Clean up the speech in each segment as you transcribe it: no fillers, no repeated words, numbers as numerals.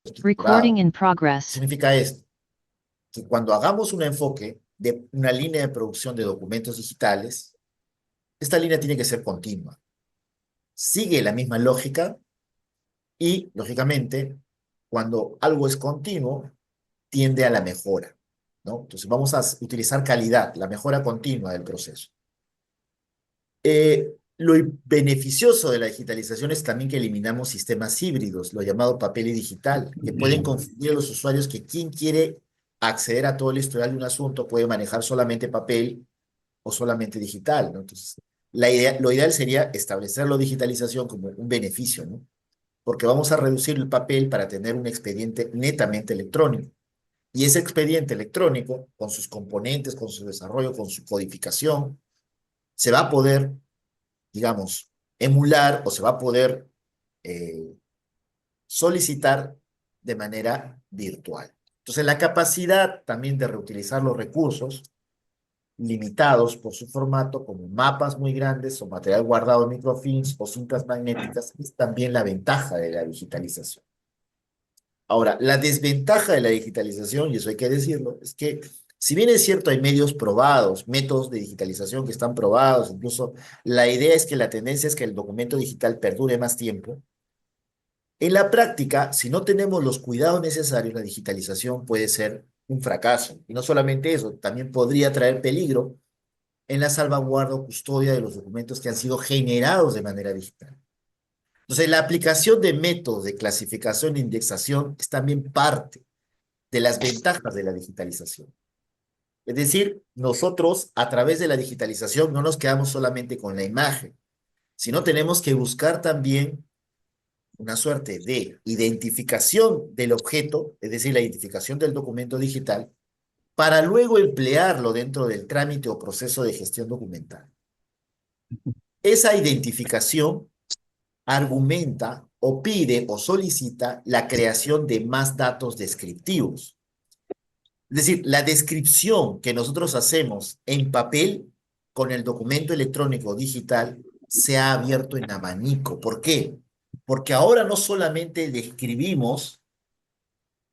Recording estructurado. in progress. Significa esto, que cuando hagamos un enfoque de una línea de producción de documentos digitales, esta línea tiene que ser continua. Sigue la misma lógica y, lógicamente, cuando algo es continuo, tiende a la mejora, ¿no? Entonces vamos a utilizar calidad, la mejora continua del proceso. Lo beneficioso de la digitalización es también que eliminamos sistemas híbridos, lo llamado papel y digital, que pueden confundir a los usuarios que quien quiere acceder a todo el historial de un asunto puede manejar solamente papel o solamente digital, ¿no? Entonces, lo ideal sería establecer la digitalización como un beneficio, ¿no? Porque vamos a reducir el papel para tener un expediente netamente electrónico. Y ese expediente electrónico, con sus componentes, con su desarrollo, con su codificación, se va a poder, digamos, emular o se va a poder eh, solicitar de manera virtual. Entonces, la capacidad también de reutilizar los recursos limitados por su formato, como mapas muy grandes o material guardado en microfilms o cintas magnéticas, es también la ventaja de la digitalización. Ahora, la desventaja de la digitalización, y eso hay que decirlo, es que si bien es cierto, hay medios probados, métodos de digitalización que están probados, incluso la idea es que la tendencia es que el documento digital perdure más tiempo. En la práctica, si no tenemos los cuidados necesarios, la digitalización puede ser un fracaso. Y no solamente eso, también podría traer peligro en la salvaguarda o custodia de los documentos que han sido generados de manera digital. Entonces, la aplicación de métodos de clasificación e indexación es también parte de las ventajas de la digitalización. Es decir, nosotros a través de la digitalización no nos quedamos solamente con la imagen, sino tenemos que buscar también una suerte de identificación del objeto, es decir, la identificación del documento digital, para luego emplearlo dentro del trámite o proceso de gestión documental. Esa identificación argumenta o pide o solicita la creación de más datos descriptivos. Es decir, la descripción que nosotros hacemos en papel con el documento electrónico digital se ha abierto en abanico. ¿Por qué? Porque ahora no solamente describimos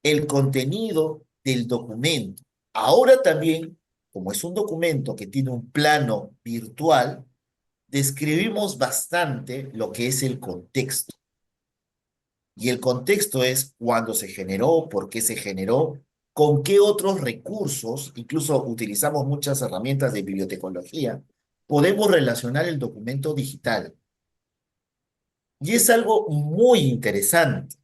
el contenido del documento, ahora también, como es un documento que tiene un plano virtual, describimos bastante lo que es el contexto. Y el contexto es cuándo se generó, por qué se generó, con qué otros recursos, incluso utilizamos muchas herramientas de bibliotecología, podemos relacionar el documento digital. Y es algo muy interesante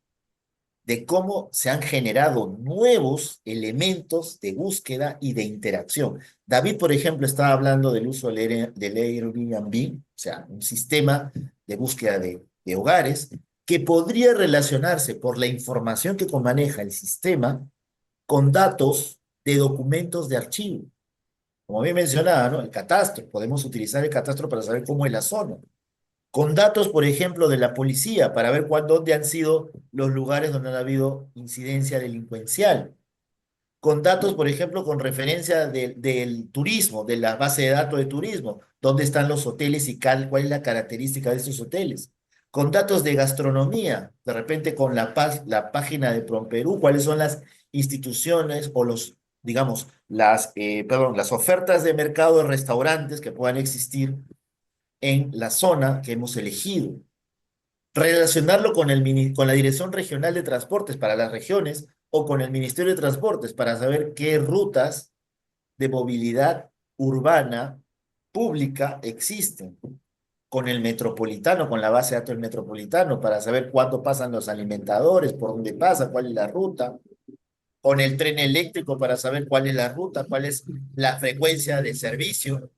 de cómo se han generado nuevos elementos de búsqueda y de interacción. David, por ejemplo, estaba hablando del uso del Airbnb, o sea, un sistema de búsqueda de hogares que podría relacionarse por la información que maneja el sistema con datos de documentos de archivo. Como bien mencionaba, ¿no? El catastro, podemos utilizar el catastro para saber cómo es la zona con datos, por ejemplo, de la policía, para ver dónde han sido los lugares donde ha habido incidencia delincuencial. Con datos, por ejemplo, con referencia del turismo, de la base de datos de turismo, dónde están los hoteles y cuál es la característica de esos hoteles. Con datos de gastronomía, de repente con la página de PromPerú, cuáles son las instituciones o los, digamos, las ofertas de mercado de restaurantes que puedan existir en la zona que hemos elegido. Relacionarlo con la Dirección Regional de Transportes para las regiones o con el Ministerio de Transportes para saber qué rutas de movilidad urbana pública existen. Con el metropolitano, con la base de datos del metropolitano, para saber cuándo pasan los alimentadores, por dónde pasa, cuál es la ruta. Con el tren eléctrico para saber cuál es la ruta, cuál es la frecuencia de servicio.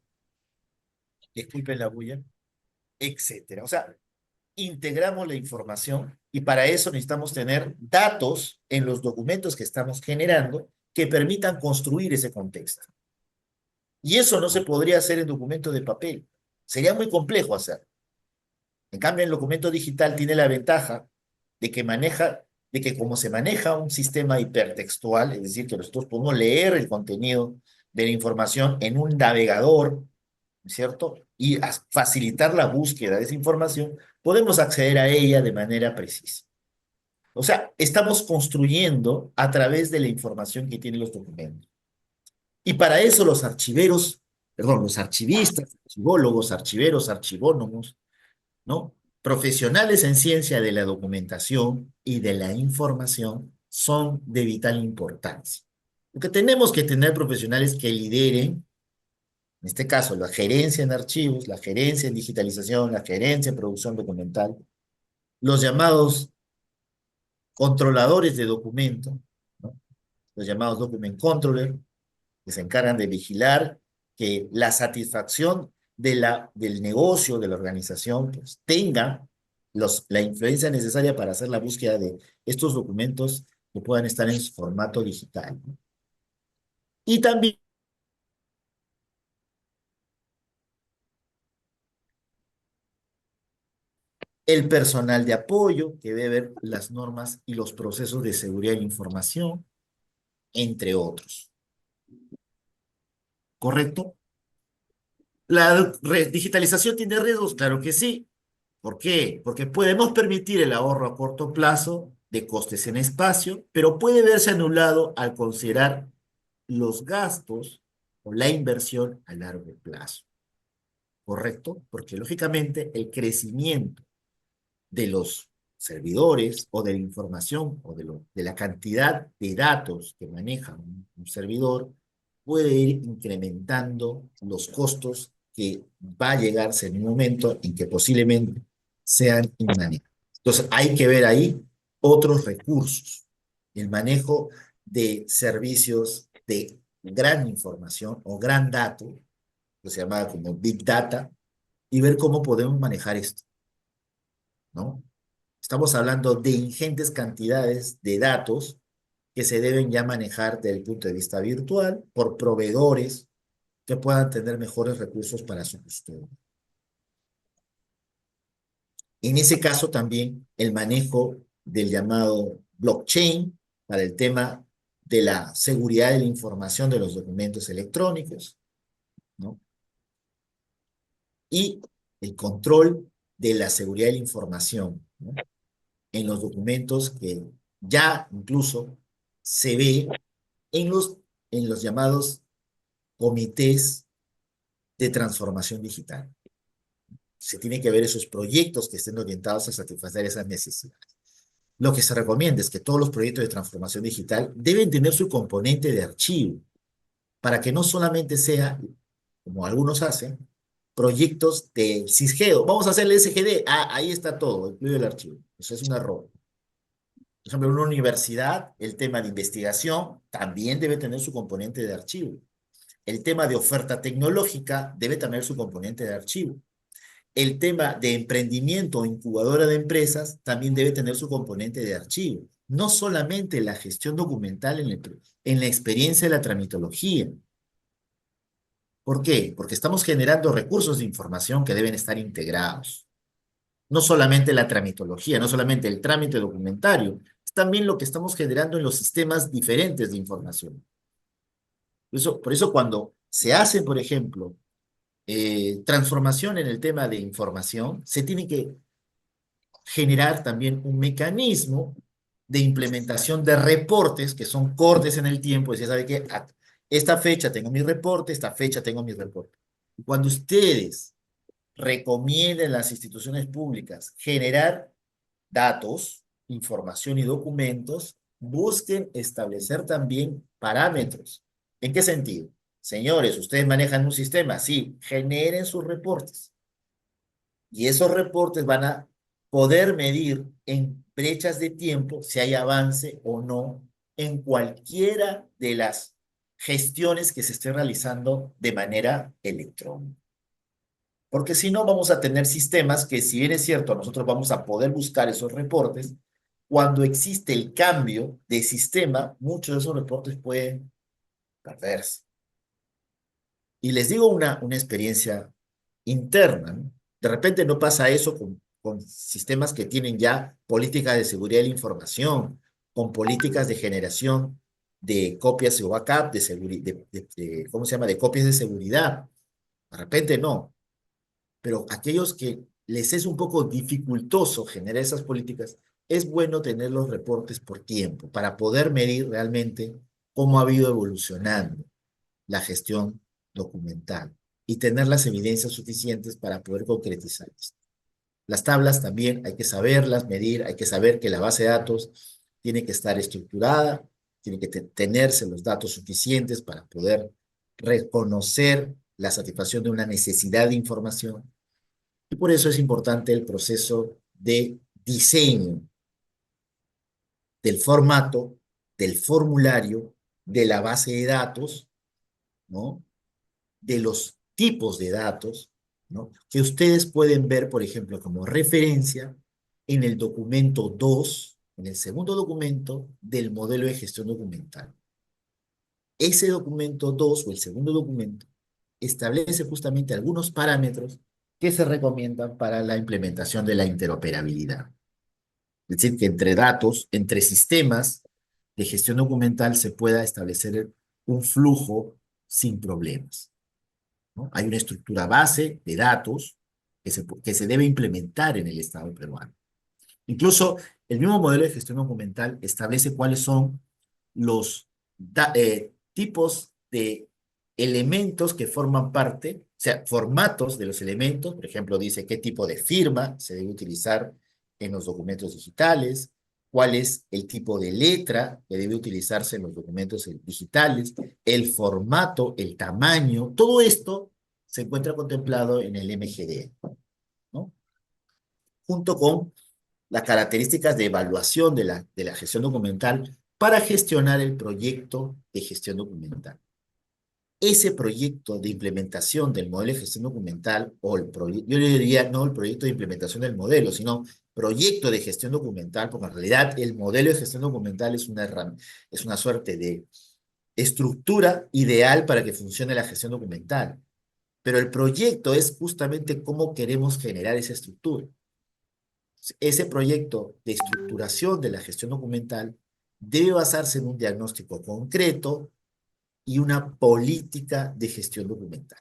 Disculpen la bulla, etcétera. O sea, integramos la información y para eso necesitamos tener datos en los documentos que estamos generando que permitan construir ese contexto. Y eso no se podría hacer en documentos de papel. Sería muy complejo hacer. En cambio, el documento digital tiene la ventaja de que como se maneja un sistema hipertextual, es decir, que nosotros podemos leer el contenido de la información en un navegador, ¿cierto? Y facilitar la búsqueda de esa información, podemos acceder a ella de manera precisa. O sea, estamos construyendo a través de la información que tienen los documentos. Y para eso los archiveros, perdón, los archivistas, archivólogos, archiveros, archivónomos, ¿no? Profesionales en ciencia de la documentación y de la información son de vital importancia. Porque tenemos que tener profesionales que lideren, en este caso, la gerencia en archivos, la gerencia en digitalización, la gerencia en producción documental, los llamados controladores de documentos, ¿no? Los llamados document controller, que se encargan de vigilar que la satisfacción del negocio, de la organización, pues, tenga la influencia necesaria para hacer la búsqueda de estos documentos que puedan estar en su formato digital, ¿no? Y también el personal de apoyo, que debe ver las normas y los procesos de seguridad de la información, entre otros. ¿Correcto? ¿La digitalización tiene riesgos? Claro que sí. ¿Por qué? Porque podemos permitir el ahorro a corto plazo de costes en espacio, pero puede verse anulado al considerar los gastos o la inversión a largo plazo. ¿Correcto? Porque lógicamente el crecimiento de los servidores o de la información o de la cantidad de datos que maneja un servidor puede ir incrementando los costos que va a llegarse en un momento en que posiblemente sean inmanejables. Entonces hay que ver ahí otros recursos, el manejo de servicios de gran información o gran dato, que se llama como Big Data, y ver cómo podemos manejar esto, ¿no? Estamos hablando de ingentes cantidades de datos que se deben ya manejar desde el punto de vista virtual por proveedores que puedan tener mejores recursos para su custodia. En ese caso también el manejo del llamado blockchain para el tema de la seguridad de la información de los documentos electrónicos, ¿no? Y el control de la seguridad de la información, ¿no? En los documentos que ya incluso se ve en los llamados comités de transformación digital. Se tiene que ver esos proyectos que estén orientados a satisfacer esas necesidades. Lo que se recomienda es que todos los proyectos de transformación digital deben tener su componente de archivo, para que no solamente sea, como algunos hacen, proyectos de Cisgeo. Vamos a hacer el SGD. Ah, ahí está todo, incluido el archivo. Eso es un error. Por ejemplo, en una universidad, el tema de investigación también debe tener su componente de archivo. El tema de oferta tecnológica debe tener su componente de archivo. El tema de emprendimiento o incubadora de empresas también debe tener su componente de archivo. No solamente la gestión documental en la experiencia de la tramitología. ¿Por qué? Porque estamos generando recursos de información que deben estar integrados. No solamente la tramitología, no solamente el trámite documentario, es también lo que estamos generando en los sistemas diferentes de información. Por eso cuando se hace, por ejemplo, transformación en el tema de información, se tiene que generar también un mecanismo de implementación de reportes que son cortes en el tiempo. Decía, ¿sabe qué? A esta fecha tengo mi reporte, esta fecha tengo mi reporte. Y cuando ustedes recomienden a las instituciones públicas generar datos, información y documentos, busquen establecer también parámetros. ¿En qué sentido? Señores, ustedes manejan un sistema, sí, generen sus reportes. Y esos reportes van a poder medir en brechas de tiempo si hay avance o no en cualquiera de las gestiones que se estén realizando de manera electrónica. Porque si no, vamos a tener sistemas que, si bien es cierto, nosotros vamos a poder buscar esos reportes, cuando existe el cambio de sistema, muchos de esos reportes pueden perderse. Y les digo una experiencia interna, ¿no? De repente no pasa eso con sistemas que tienen ya políticas de seguridad de la información, con políticas de generación de copias o backup, ¿cómo se llama? De copias de seguridad. De repente no. Pero aquellos que les es un poco dificultoso generar esas políticas, es bueno tener los reportes por tiempo para poder medir realmente cómo ha ido evolucionando la gestión documental y tener las evidencias suficientes para poder concretizar esto. Las tablas también hay que saberlas medir, hay que saber que la base de datos tiene que estar estructurada, tiene que tenerse los datos suficientes para poder reconocer la satisfacción de una necesidad de información. Y por eso es importante el proceso de diseño del formato, del formulario, de la base de datos, ¿no? De los tipos de datos, ¿no? Que ustedes pueden ver, por ejemplo, como referencia en el documento 2, en el segundo documento del modelo de gestión documental. Ese documento 2 o el segundo documento establece justamente algunos parámetros que se recomiendan para la implementación de la interoperabilidad. Es decir, que entre datos, entre sistemas de gestión documental se pueda establecer un flujo sin problemas, ¿no? Hay una estructura base de datos que se debe implementar en el Estado peruano. Incluso el mismo modelo de gestión documental establece cuáles son los tipos de elementos que forman parte, o sea, formatos de los elementos. Por ejemplo, dice qué tipo de firma se debe utilizar en los documentos digitales, cuál es el tipo de letra que debe utilizarse en los documentos digitales, el formato, el tamaño, todo esto se encuentra contemplado en el MGD, ¿no? Junto con las características de evaluación de la gestión documental para gestionar el proyecto de gestión documental. Ese proyecto de implementación del modelo de gestión documental, o yo le diría no el proyecto de implementación del modelo, sino proyecto de gestión documental, porque en realidad el modelo de gestión documental es una suerte de estructura ideal para que funcione la gestión documental. Pero el proyecto es justamente cómo queremos generar esa estructura. Ese proyecto de estructuración de la gestión documental debe basarse en un diagnóstico concreto y una política de gestión documental,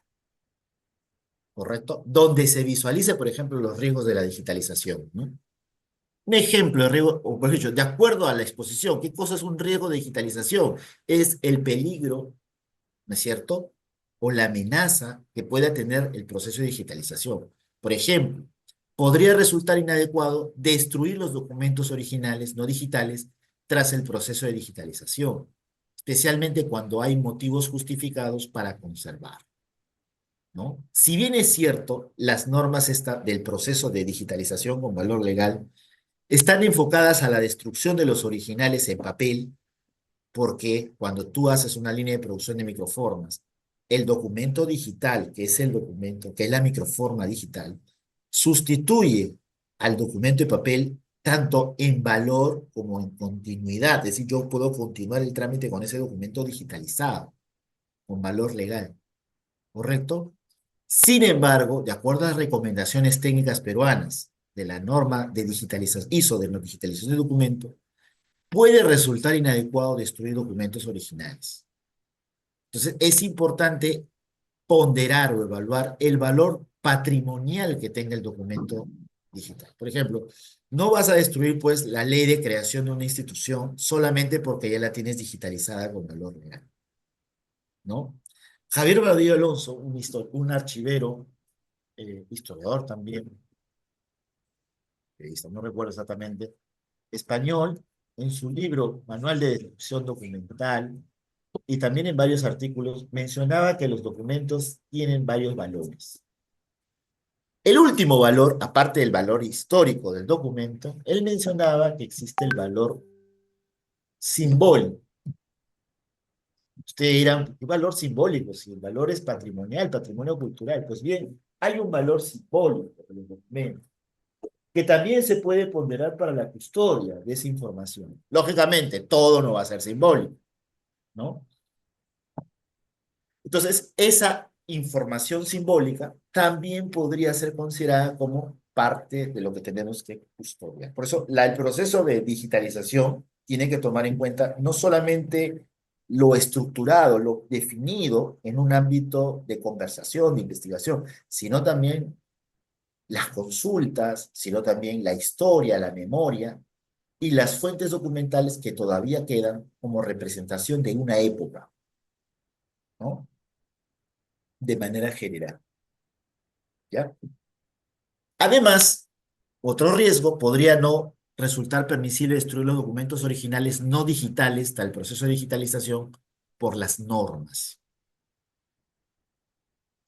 ¿correcto? Donde se visualice, por ejemplo, los riesgos de la digitalización, ¿no? Un ejemplo de riesgo, o por ejemplo, de acuerdo a la exposición, ¿qué cosa es un riesgo de digitalización? Es el peligro, ¿no es cierto? O la amenaza que pueda tener el proceso de digitalización. Por ejemplo, podría resultar inadecuado destruir los documentos originales no digitales tras el proceso de digitalización, especialmente cuando hay motivos justificados para conservar, ¿no? Si bien es cierto, las normas del proceso de digitalización con valor legal están enfocadas a la destrucción de los originales en papel, porque cuando tú haces una línea de producción de microformas, el documento digital, que es el documento, que es la microforma digital, sustituye al documento de papel tanto en valor como en continuidad. Es decir, yo puedo continuar el trámite con ese documento digitalizado, con valor legal, ¿correcto? Sin embargo, de acuerdo a las recomendaciones técnicas peruanas de la norma de digitalización, ISO de la digitalización de documentos, puede resultar inadecuado destruir documentos originales. Entonces, es importante ponderar o evaluar el valor patrimonial que tenga el documento digital. Por ejemplo, no vas a destruir, pues, la ley de creación de una institución solamente porque ya la tienes digitalizada con valor real, ¿no? Javier Baudillo Alonso, un archivero, historiador también, no recuerdo exactamente, español, en su libro Manual de Descripción Documental, y también en varios artículos, mencionaba que los documentos tienen varios valores. El último valor, aparte del valor histórico del documento, él mencionaba que existe el valor simbólico. Ustedes dirán, ¿qué valor simbólico? Si el valor es patrimonial, patrimonio cultural. Pues bien, hay un valor simbólico de los documentos, que también se puede ponderar para la custodia de esa información. Lógicamente, todo no va a ser simbólico, ¿no? Entonces, esa información simbólica también podría ser considerada como parte de lo que tenemos que custodiar. Por eso, el proceso de digitalización tiene que tomar en cuenta no solamente lo estructurado, lo definido en un ámbito de conversación, de investigación, sino también las consultas, sino también la historia, la memoria y las fuentes documentales que todavía quedan como representación de una época, ¿no? De manera general, ¿ya? Además, otro riesgo podría no resultar permisible destruir los documentos originales no digitales, tal proceso de digitalización, por las normas.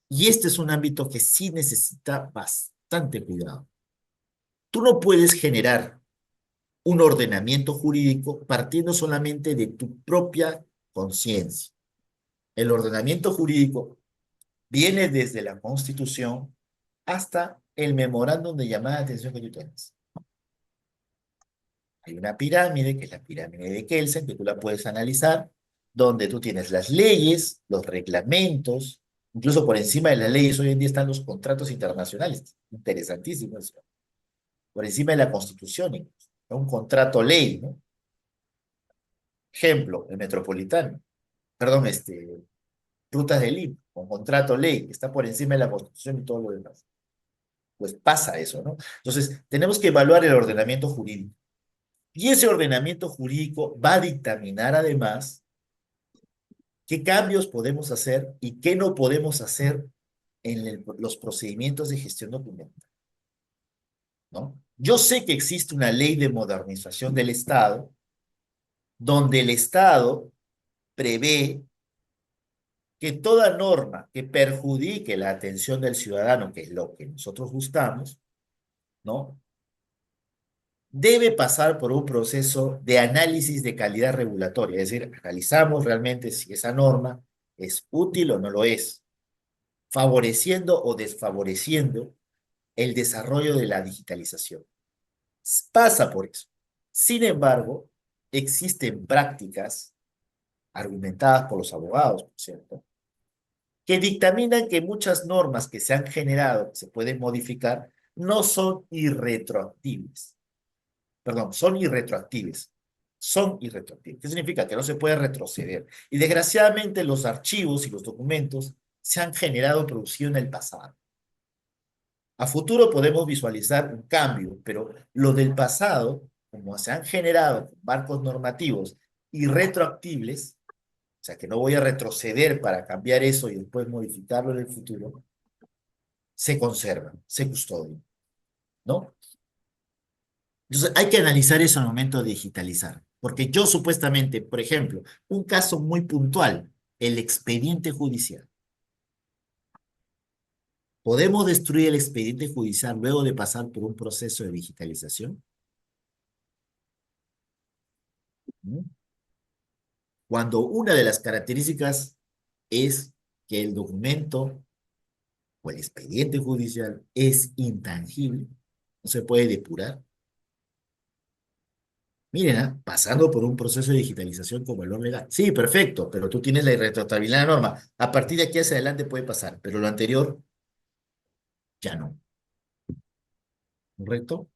Y este es un ámbito que sí necesita bastante cuidado. Tú no puedes generar un ordenamiento jurídico partiendo solamente de tu propia conciencia. El ordenamiento jurídico viene desde la Constitución hasta el memorándum de llamada de atención que tú tienes. Hay una pirámide, que es la pirámide de Kelsen, que tú la puedes analizar, donde tú tienes las leyes, los reglamentos, incluso por encima de las leyes hoy en día están los contratos internacionales. Interesantísimo eso. Por encima de la Constitución, incluso. Un contrato ley, ¿no? Ejemplo, el metropolitano, perdón, Rutas de Lima, con contrato ley, que está por encima de la Constitución y todo lo demás. Pues pasa eso, ¿no? Entonces, tenemos que evaluar el ordenamiento jurídico. Y ese ordenamiento jurídico va a dictaminar además qué cambios podemos hacer y qué no podemos hacer en los procedimientos de gestión documental, ¿no? Yo sé que existe una ley de modernización del Estado, donde el Estado prevé que toda norma que perjudique la atención del ciudadano, que es lo que nosotros buscamos, ¿no? Debe pasar por un proceso de análisis de calidad regulatoria, es decir, analizamos realmente si esa norma es útil o no lo es, favoreciendo o desfavoreciendo el desarrollo de la digitalización. Pasa por eso. Sin embargo, existen prácticas argumentadas por los abogados, por cierto, que dictaminan que muchas normas que se han generado, que se pueden modificar, no son irretroactibles. Perdón, son irretroactibles. Son irretroactibles. ¿Qué significa? Que no se puede retroceder. Y desgraciadamente los archivos y los documentos se han generado, producido en el pasado. A futuro podemos visualizar un cambio, pero lo del pasado, como se han generado marcos normativos irretroactibles, o sea que no voy a retroceder para cambiar eso y después modificarlo en el futuro, se conservan, se custodian, ¿no? Entonces hay que analizar eso al momento de digitalizar, porque yo supuestamente, por ejemplo, un caso muy puntual, el expediente judicial. ¿Podemos destruir el expediente judicial luego de pasar por un proceso de digitalización? ¿Mm? Cuando una de las características es que el documento o el expediente judicial es intangible, no se puede depurar. Miren, pasando por un proceso de digitalización con valor legal. Sí, perfecto, pero tú tienes la irretroactibilidad de la norma. A partir de aquí hacia adelante puede pasar, pero lo anterior ya no. ¿Correcto? O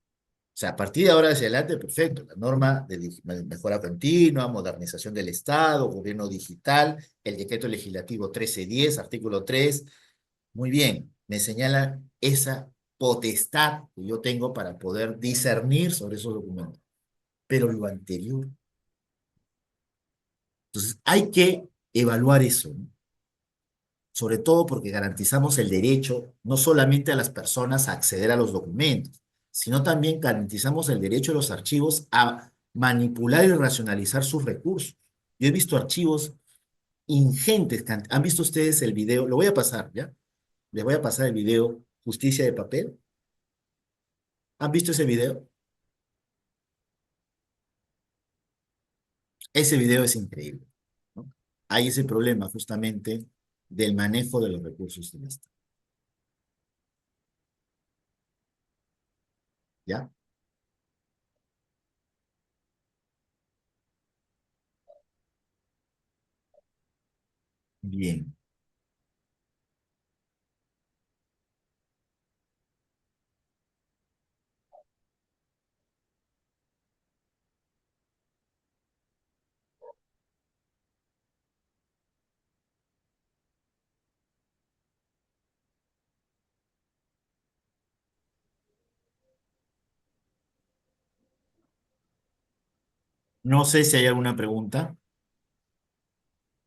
sea, a partir de ahora hacia adelante, perfecto. La norma de mejora continua, modernización del Estado, gobierno digital, el decreto legislativo 1310, artículo 3. Muy bien, me señala esa potestad que yo tengo para poder discernir sobre esos documentos. Pero lo anterior. Entonces, hay que evaluar eso, ¿no? Sobre todo porque garantizamos el derecho no solamente a las personas a acceder a los documentos, sino también garantizamos el derecho de los archivos a manipular y racionalizar sus recursos. Yo he visto archivos ingentes. ¿Han visto ustedes el video? Lo voy a pasar, ¿ya? Les voy a pasar el video Justicia de Papel. ¿Han visto ese video? Ese video es increíble, ¿no? Hay ese problema justamente del manejo de los recursos del Estado. ¿Ya? Bien. No sé si hay alguna pregunta.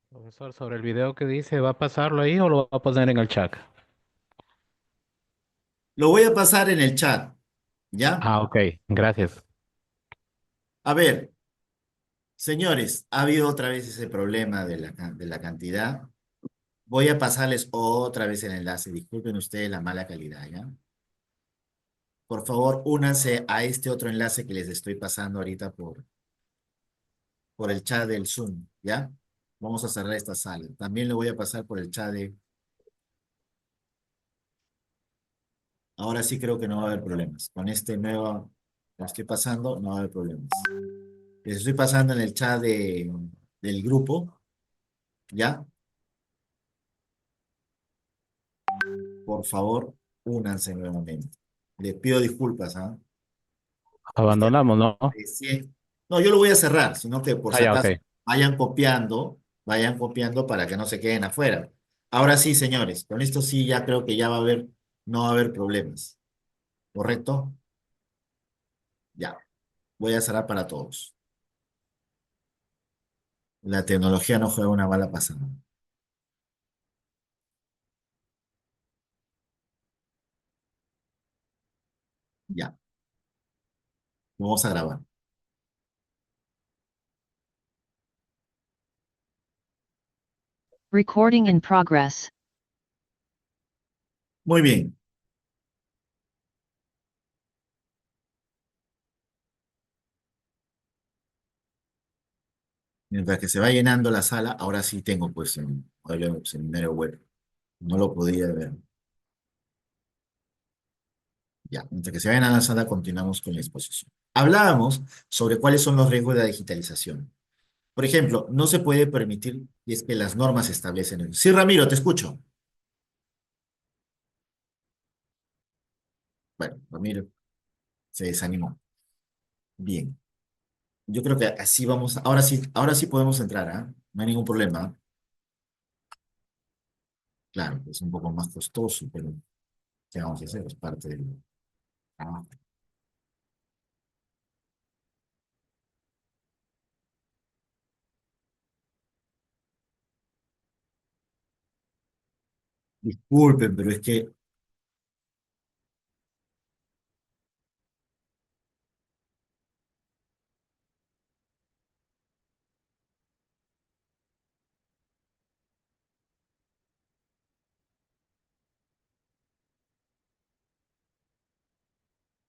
Profesor, sobre el video que dice, ¿va a pasarlo ahí o lo va a poner en el chat? Lo voy a pasar en el chat, ¿ya? Ah, ok, gracias. A ver, señores, ha habido otra vez ese problema de la cantidad. Voy a pasarles otra vez el enlace. Disculpen ustedes la mala calidad, ¿ya? Por favor, únanse a este otro enlace que les estoy pasando ahorita por el chat del Zoom, ¿ya? Vamos a cerrar esta sala. También lo voy a pasar por el chat de... Ahora sí creo que no va a haber problemas. Con este nuevo, lo estoy pasando, no va a haber problemas. Les estoy pasando en el chat del grupo, ¿ya? Por favor, únanse nuevamente. Les pido disculpas, ¿ah? Es que Abandonamos, ¿no? recién... No, yo lo voy a cerrar, sino que por Ah, si ya, acaso ok. vayan copiando para que no se queden afuera. Ahora sí, señores, con esto sí ya creo que ya va a haber, no va a haber problemas. ¿Correcto? Ya. Voy a cerrar para todos. La tecnología no juega una bala pasada. Ya. Vamos a grabar. Recording in progress. Muy bien. Mientras que se va llenando la sala, ahora sí tengo pues el seminario web. No lo podía ver. Ya. Mientras que se va llenando la sala, continuamos con la exposición. Hablábamos sobre cuáles son los riesgos de la digitalización. Por ejemplo, no se puede permitir, y es que las normas establecen eso. Sí, Ramiro, te escucho. Bueno, Ramiro se desanimó. Bien. Yo creo que así vamos. Ahora sí podemos entrar, ¿ah? No hay ningún problema. Claro, es un poco más costoso, pero ¿qué vamos a hacer? Es parte del trabajo. Disculpen, pero es que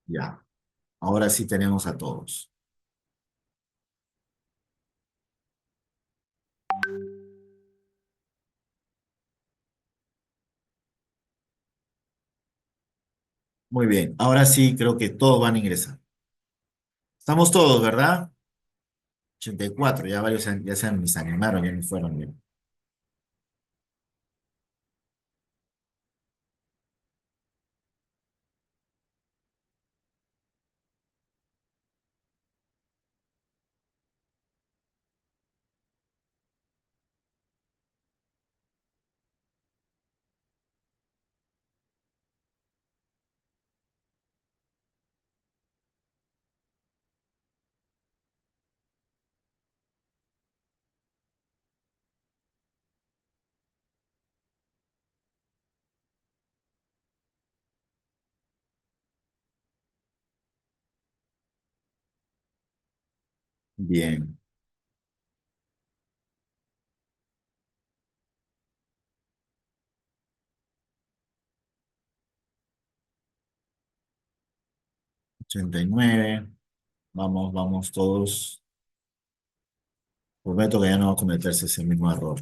ya, ahora sí tenemos a todos. Muy bien, ahora sí creo que todos van a ingresar. Estamos todos, ¿verdad? 84, ya varios ya se desanimaron, ya no fueron bien. Bien, 89, vamos, vamos todos. Prometo que ya no va a cometerse ese mismo error.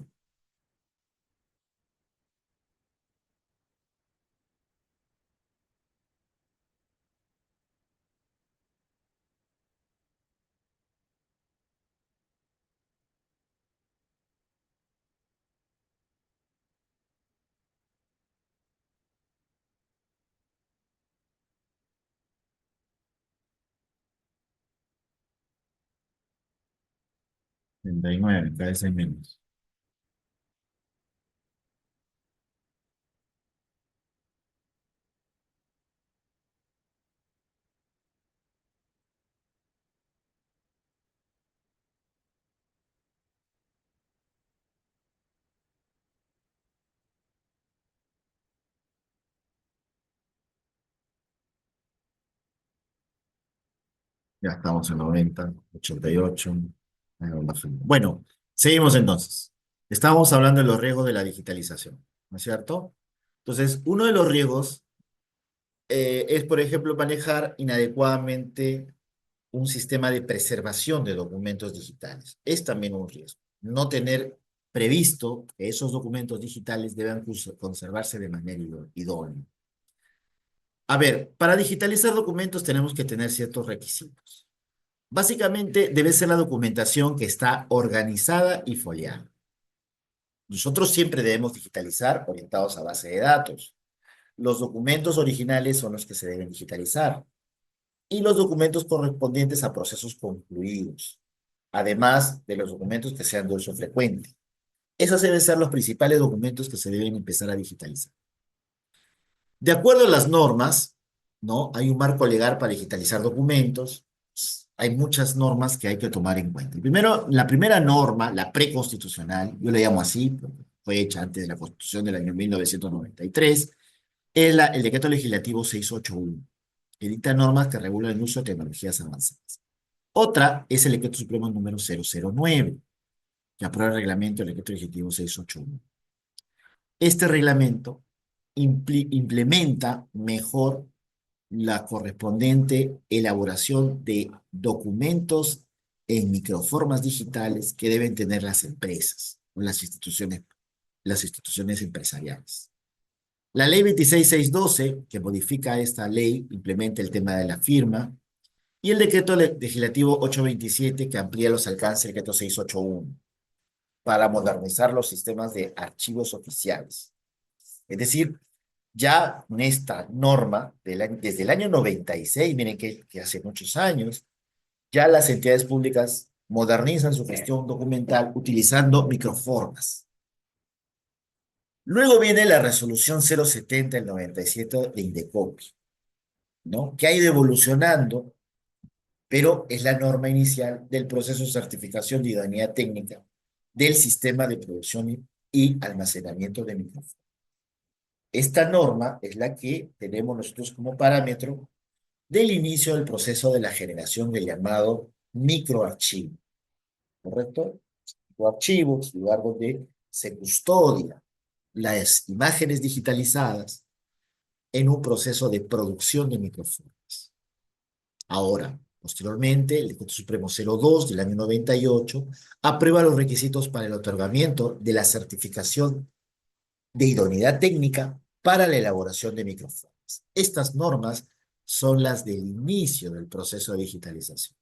39, cada vez hay menos. Ya estamos en 90, 88. Ahí vamos bajando. Bueno, seguimos entonces. Estábamos hablando de los riesgos de la digitalización, ¿no es cierto? Entonces, uno de los riesgos es, por ejemplo, manejar inadecuadamente un sistema de preservación de documentos digitales. Es también un riesgo. No tener previsto que esos documentos digitales deban conservarse de manera idónea. A ver, para digitalizar documentos tenemos que tener ciertos requisitos. Básicamente debe ser la documentación que está organizada y foliada. Nosotros siempre debemos digitalizar orientados a base de datos. Los documentos originales son los que se deben digitalizar y los documentos correspondientes a procesos concluidos, además de los documentos que sean de uso frecuente. Esos deben ser los principales documentos que se deben empezar a digitalizar. De acuerdo a las normas, ¿no? Hay un marco legal para digitalizar documentos. Hay muchas normas que hay que tomar en cuenta. Primero, la primera norma, la preconstitucional, yo la llamo así, porque fue hecha antes de la Constitución del año 1993, es el Decreto Legislativo 681, que dicta normas que regulan el uso de tecnologías avanzadas. Otra es el Decreto Supremo número 009, que aprueba el reglamento del Decreto Legislativo 681. Este reglamento implementa mejor la correspondiente elaboración de documentos en microformas digitales que deben tener las empresas o las instituciones empresariales. La ley 26612, que modifica esta ley, implementa el tema de la firma, y el decreto legislativo 827, que amplía los alcances del decreto 681 para modernizar los sistemas de archivos oficiales. Es decir, ya con esta norma, desde el año 96, miren que hace muchos años, ya las entidades públicas modernizan su gestión documental utilizando microformas. Luego viene la resolución 070 del 97 de Indecopi, ¿no? Que ha ido evolucionando, pero es la norma inicial del proceso de certificación de idoneidad técnica del sistema de producción y almacenamiento de microformas. Esta norma es la que tenemos nosotros como parámetro del inicio del proceso de la generación del llamado microarchivo, ¿correcto? Microarchivos, lugar donde se custodia las imágenes digitalizadas en un proceso de producción de microformas. Ahora, posteriormente, el Decreto Supremo 02 del año 98 aprueba los requisitos para el otorgamiento de la certificación de idoneidad técnica para la elaboración de microformas. Estas normas son las del inicio del proceso de digitalización.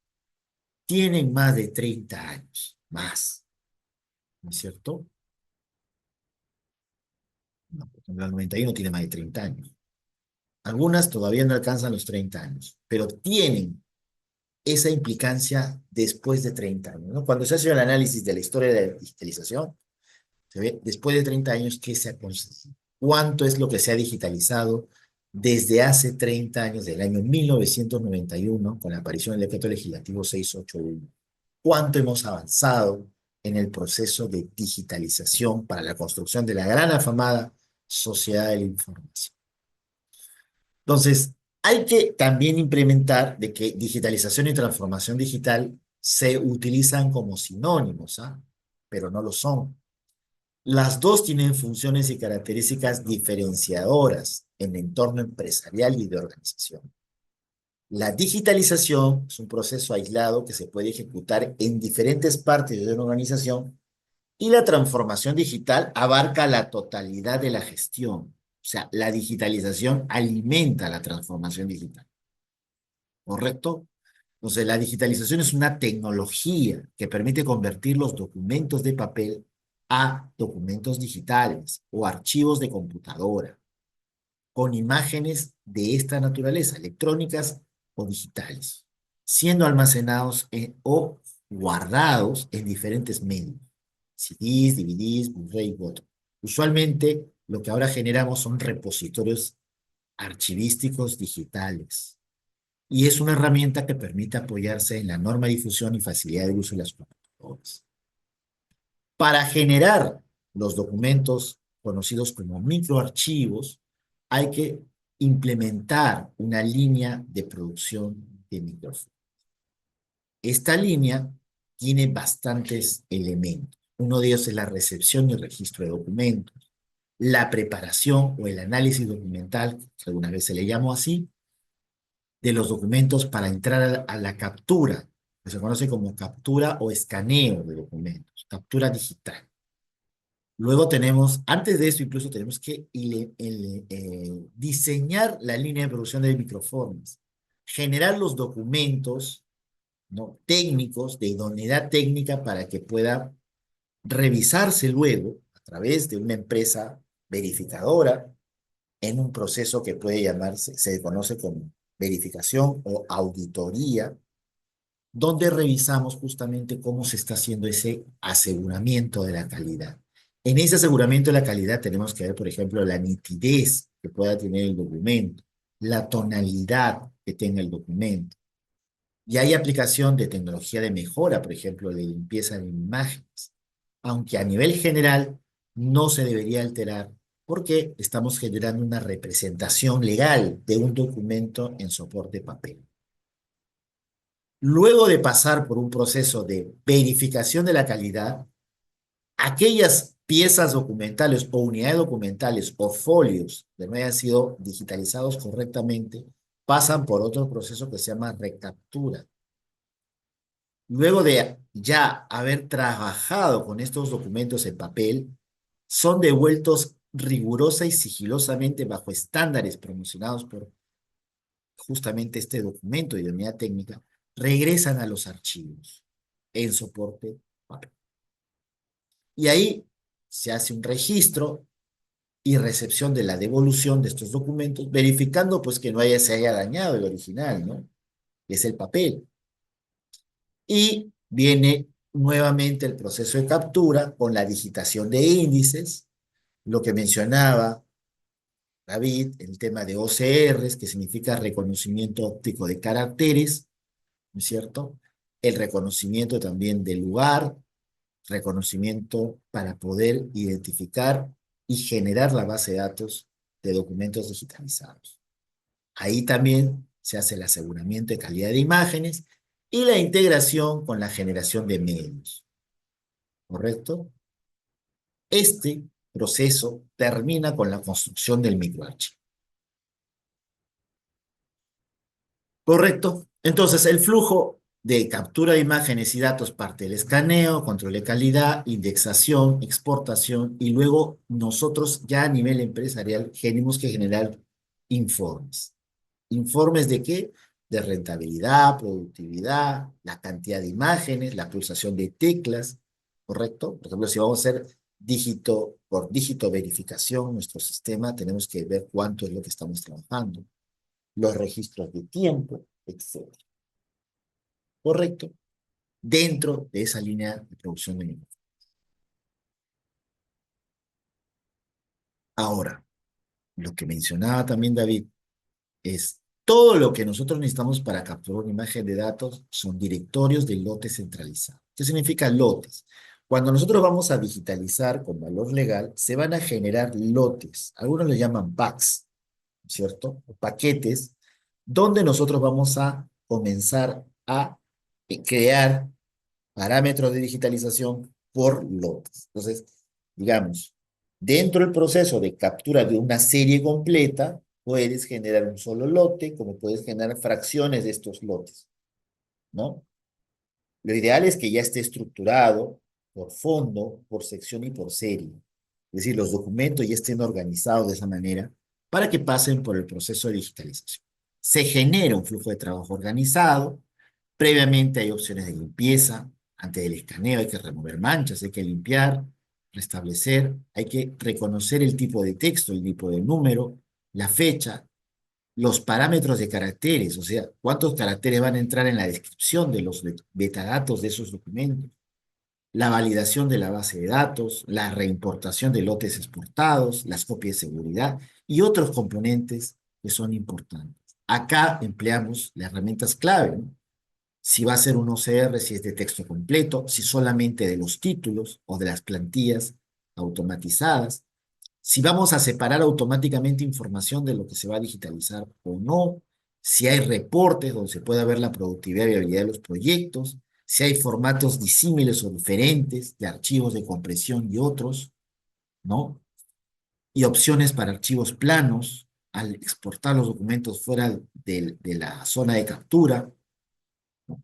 Tienen más de 30 años, más, ¿no es cierto? No, por ejemplo, el 91 tiene más de 30 años. Algunas todavía no alcanzan los 30 años, pero tienen esa implicancia después de 30 años, ¿no? Cuando se hace el análisis de la historia de la digitalización, se ve después de 30 años qué se ha conseguido, cuánto es lo que se ha digitalizado desde hace 30 años, del año 1991, con la aparición del decreto legislativo 681. Cuánto hemos avanzado en el proceso de digitalización para la construcción de la gran afamada sociedad de la información. Entonces, hay que también implementar de que digitalización y transformación digital se utilizan como sinónimos, ¿ah? Pero no lo son. Las dos tienen funciones y características diferenciadoras en el entorno empresarial y de organización. La digitalización es un proceso aislado que se puede ejecutar en diferentes partes de una organización y la transformación digital abarca la totalidad de la gestión. O sea, la digitalización alimenta la transformación digital, ¿correcto? Entonces, la digitalización es una tecnología que permite convertir los documentos de papel a documentos digitales o archivos de computadora con imágenes de esta naturaleza, electrónicas o digitales, siendo almacenados o guardados en diferentes medios, CDs, DVDs, Blu-ray y otros. Usualmente, lo que ahora generamos son repositorios archivísticos digitales y es una herramienta que permite apoyarse en la norma de difusión y facilidad de uso de las computadoras. Para generar los documentos conocidos como microarchivos, hay que implementar una línea de producción de microformas. Esta línea tiene bastantes elementos. Uno de ellos es la recepción y registro de documentos, la preparación o el análisis documental, que algunas veces se le llamó así, de los documentos para entrar a la captura, que se conoce como captura o escaneo de documentos, captura digital. Luego tenemos, antes de esto incluso tenemos que diseñar la línea de producción de microformas, generar los documentos, ¿no?, técnicos, de idoneidad técnica para que pueda revisarse luego a través de una empresa verificadora en un proceso que puede llamarse, se conoce como verificación o auditoría, donde revisamos justamente cómo se está haciendo ese aseguramiento de la calidad. En ese aseguramiento de la calidad tenemos que ver, por ejemplo, la nitidez que pueda tener el documento, la tonalidad que tenga el documento. Y hay aplicación de tecnología de mejora, por ejemplo, de limpieza de imágenes, aunque a nivel general no se debería alterar porque estamos generando una representación legal de un documento en soporte papel. Luego de pasar por un proceso de verificación de la calidad, aquellas piezas documentales o unidades documentales o folios que no hayan sido digitalizados correctamente pasan por otro proceso que se llama recaptura. Luego de ya haber trabajado con estos documentos en papel, son devueltos rigurosa y sigilosamente bajo estándares promocionados por justamente este documento de unidad técnica, regresan a los archivos en soporte papel. Y ahí se hace un registro y recepción de la devolución de estos documentos, verificando pues que se haya dañado el original, ¿no? Que es el papel. Y viene nuevamente el proceso de captura con la digitación de índices, lo que mencionaba David, el tema de OCRs, que significa reconocimiento óptico de caracteres, ¿no es cierto? El reconocimiento también del lugar, reconocimiento para poder identificar y generar la base de datos de documentos digitalizados. Ahí también se hace el aseguramiento de calidad de imágenes y la integración con la generación de medios, ¿correcto? Este proceso termina con la construcción del microarchivo. ¿Correcto? Entonces, el flujo de captura de imágenes y datos parte del escaneo, control de calidad, indexación, exportación, y luego nosotros ya a nivel empresarial tenemos que generar informes. ¿Informes de qué? De rentabilidad, productividad, la cantidad de imágenes, la pulsación de teclas, ¿correcto? Por ejemplo, si vamos a hacer dígito por dígito verificación, nuestro sistema, tenemos que ver cuánto es lo que estamos trabajando, los registros de tiempo, etcétera. ¿Correcto? Dentro de esa línea de producción de micrófonos. Ahora, lo que mencionaba también David es todo lo que nosotros necesitamos para capturar una imagen de datos son directorios de lotes centralizados. ¿Qué significa lotes? Cuando nosotros vamos a digitalizar con valor legal, se van a generar lotes. Algunos le llaman packs, ¿cierto? O paquetes, donde nosotros vamos a comenzar a crear parámetros de digitalización por lotes. Entonces, digamos, dentro del proceso de captura de una serie completa, puedes generar un solo lote, como puedes generar fracciones de estos lotes, ¿no? Lo ideal es que ya esté estructurado por fondo, por sección y por serie. Es decir, los documentos ya estén organizados de esa manera para que pasen por el proceso de digitalización. Se genera un flujo de trabajo organizado. Previamente hay opciones de limpieza. Antes del escaneo hay que remover manchas, hay que limpiar, restablecer, hay que reconocer el tipo de texto, el tipo de número, la fecha, los parámetros de caracteres, o sea, cuántos caracteres van a entrar en la descripción de los metadatos de esos documentos, la validación de la base de datos, la reimportación de lotes exportados, las copias de seguridad y otros componentes que son importantes. Acá empleamos las herramientas clave, ¿no? Si va a ser un OCR, si es de texto completo, si solamente de los títulos o de las plantillas automatizadas, si vamos a separar automáticamente información de lo que se va a digitalizar o no, si hay reportes donde se pueda ver la productividad y viabilidad de los proyectos, si hay formatos disímiles o diferentes de archivos de compresión y otros, ¿no? Y opciones para archivos planos al exportar los documentos fuera de la zona de captura, ¿no?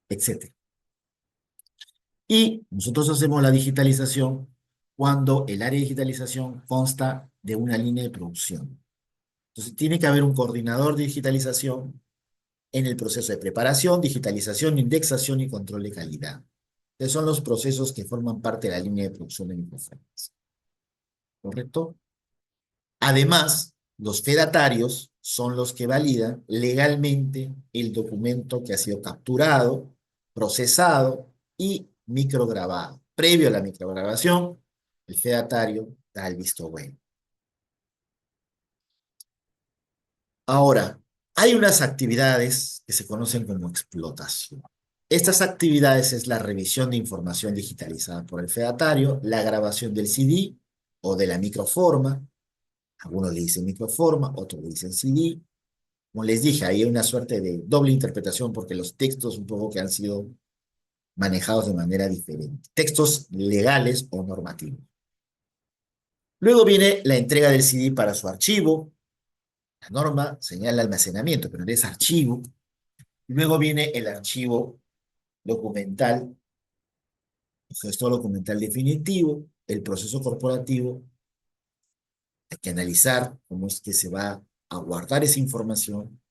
Etcétera. Y nosotros hacemos la digitalización cuando el área de digitalización consta de una línea de producción. Entonces, tiene que haber un coordinador de digitalización en el proceso de preparación, digitalización, indexación y control de calidad. Esos son los procesos que forman parte de la línea de producción de microformas. ¿Correcto? Además, los fedatarios son los que validan legalmente el documento que ha sido capturado, procesado y micrograbado. Previo a la micrograbación, el fedatario da el visto bueno. Ahora, hay unas actividades que se conocen como explotación. Estas actividades es la revisión de información digitalizada por el fedatario, la grabación del CD o de la microforma, algunos le dicen microforma, otros le dicen CD. Como les dije, ahí hay una suerte de doble interpretación porque los textos un poco que han sido manejados de manera diferente. Textos legales o normativos. Luego viene la entrega del CD para su archivo. La norma señala almacenamiento, pero no es archivo. Luego viene el archivo documental, el gesto documental definitivo, el proceso corporativo. Hay que analizar cómo es que se va a guardar esa información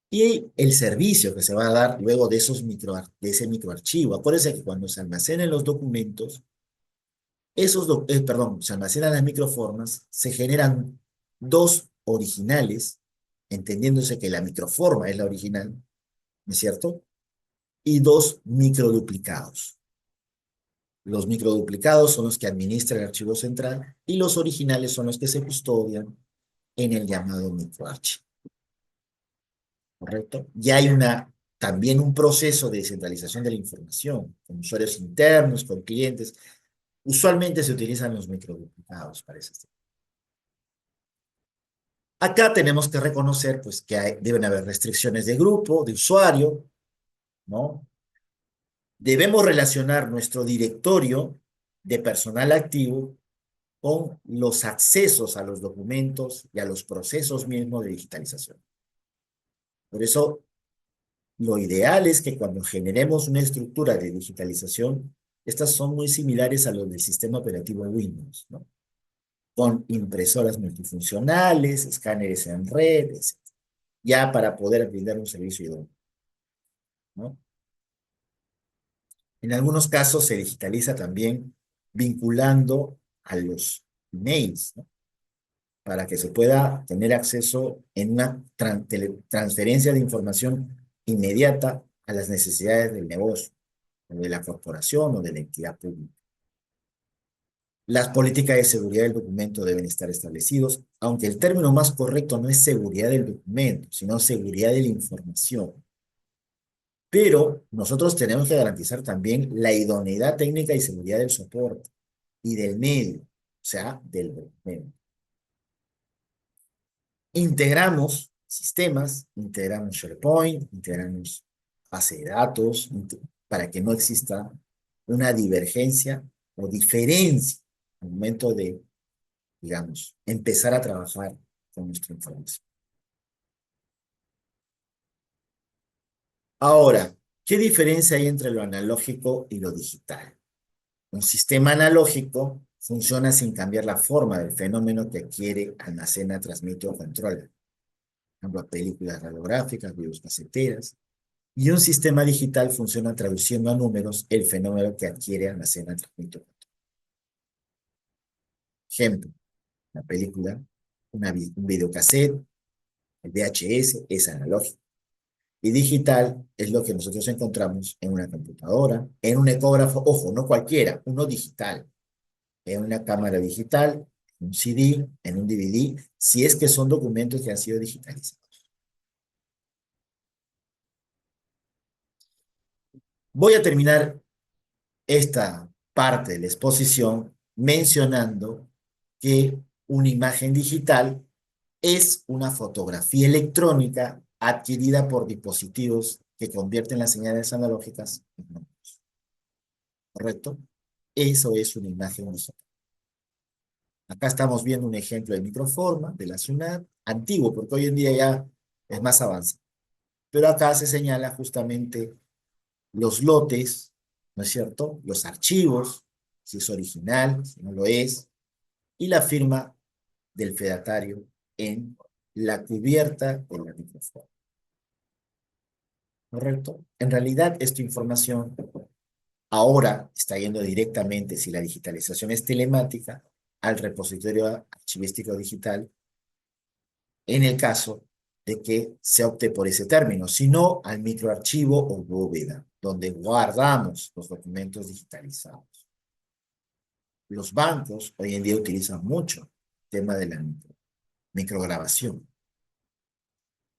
y el servicio que se va a dar luego de, de ese microarchivo. Acuérdense que cuando se almacenan los documentos, perdón, se almacenan las microformas, se generan dos originales, entendiéndose que la microforma es la original, ¿no es cierto? Y dos microduplicados. Los microduplicados son los que administra el archivo central y los originales son los que se custodian en el llamado microarchivo. ¿Correcto? Y hay también un proceso de descentralización de la información, con usuarios internos, con clientes. Usualmente se utilizan los microduplicados para ese tema. Acá tenemos que reconocer pues, que deben haber restricciones de grupo, de usuario, ¿no? Debemos relacionar nuestro directorio de personal activo con los accesos a los documentos y a los procesos mismos de digitalización. Por eso, lo ideal es que cuando generemos una estructura de digitalización, estas son muy similares a los del sistema operativo Windows, ¿no? Con impresoras multifuncionales, escáneres en red, etc. Ya para poder brindar un servicio idóneo, ¿no? En algunos casos se digitaliza también vinculando a los emails, ¿no? Para que se pueda tener acceso en una transferencia de información inmediata a las necesidades del negocio, o de la corporación o de la entidad pública. Las políticas de seguridad del documento deben estar establecidos, aunque el término más correcto no es seguridad del documento, sino seguridad de la información. Pero nosotros tenemos que garantizar también la idoneidad técnica y seguridad del soporte y del medio, o sea, del documento. Integramos sistemas, integramos SharePoint, integramos base de datos, para que no exista una divergencia o diferencia al momento de, digamos, empezar a trabajar con nuestra información. Ahora, ¿qué diferencia hay entre lo analógico y lo digital? Un sistema analógico funciona sin cambiar la forma del fenómeno que adquiere, almacena, transmite o controla. Por ejemplo, películas radiográficas, videos caseteras. Y un sistema digital funciona traduciendo a números el fenómeno que adquiere, almacena, transmite o controla. Ejemplo, una película, un videocassette, el VHS es analógico. Y digital es lo que nosotros encontramos en una computadora, en un ecógrafo, ojo, no cualquiera, uno digital, en una cámara digital, en un CD, en un DVD, si es que son documentos que han sido digitalizados. Voy a terminar esta parte de la exposición mencionando que una imagen digital es una fotografía electrónica adquirida por dispositivos que convierten las señales analógicas en números. ¿Correcto? Eso es una imagen digital. Acá estamos viendo un ejemplo de microforma de la SUNAT, antiguo, porque hoy en día ya es más avanzado. Pero acá se señala justamente los lotes, ¿no es cierto? Los archivos, si es original, si no lo es, y la firma del fedatario en la cubierta de la microforma. ¿Correcto? En realidad, esta información ahora está yendo directamente, si la digitalización es telemática, al repositorio archivístico digital, en el caso de que se opte por ese término, sino al microarchivo o bóveda, donde guardamos los documentos digitalizados. Los bancos hoy en día utilizan mucho el tema de la micrograbación.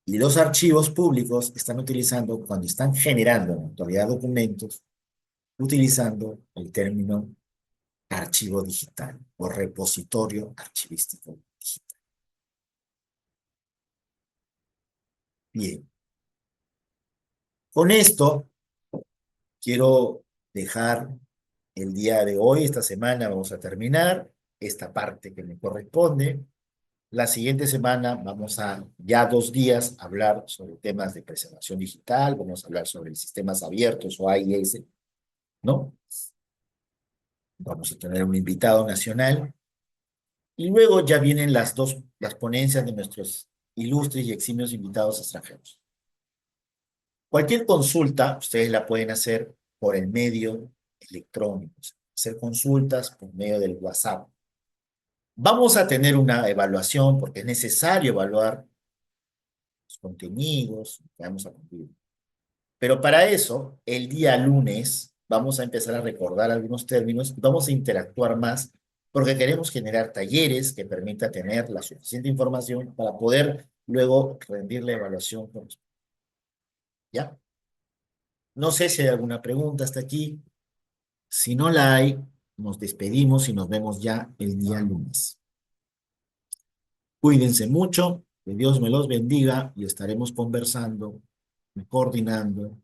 Y los archivos públicos están utilizando, cuando están generando en la actualidad documentos, utilizando el término archivo digital o repositorio archivístico digital. Bien, con esto quiero dejar el día de hoy, esta semana vamos a terminar esta parte que me corresponde. La siguiente semana vamos a, ya 2 días, hablar sobre temas de preservación digital, vamos a hablar sobre sistemas abiertos o AIS, ¿no? Vamos a tener un invitado nacional. Y luego ya vienen las ponencias de nuestros ilustres y eximios invitados extranjeros. Cualquier consulta, ustedes la pueden hacer por el medio electrónico, hacer consultas por medio del WhatsApp. Vamos a tener una evaluación porque es necesario evaluar los contenidos que vamos a cumplir. Pero para eso, el día lunes, vamos a empezar a recordar algunos términos y vamos a interactuar más porque queremos generar talleres que permita tener la suficiente información para poder luego rendir la evaluación correspondiente. ¿Ya? No sé si hay alguna pregunta hasta aquí. Si no la hay, nos despedimos y nos vemos ya el día lunes. Cuídense mucho, que Dios me los bendiga y estaremos conversando, coordinando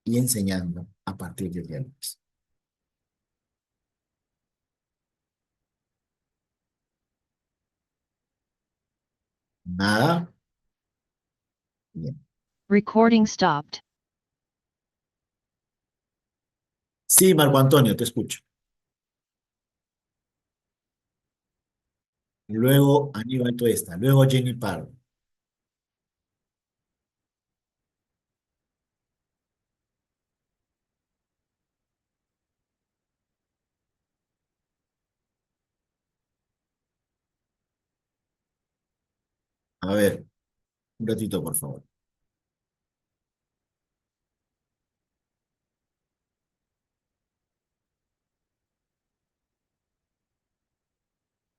y enseñando a partir del día lunes. Nada. Bien. Recording stopped. Sí, Marco Antonio, te escucho. Luego Aníbal Tuesta, luego Jenny Pardo. A ver, un ratito, por favor.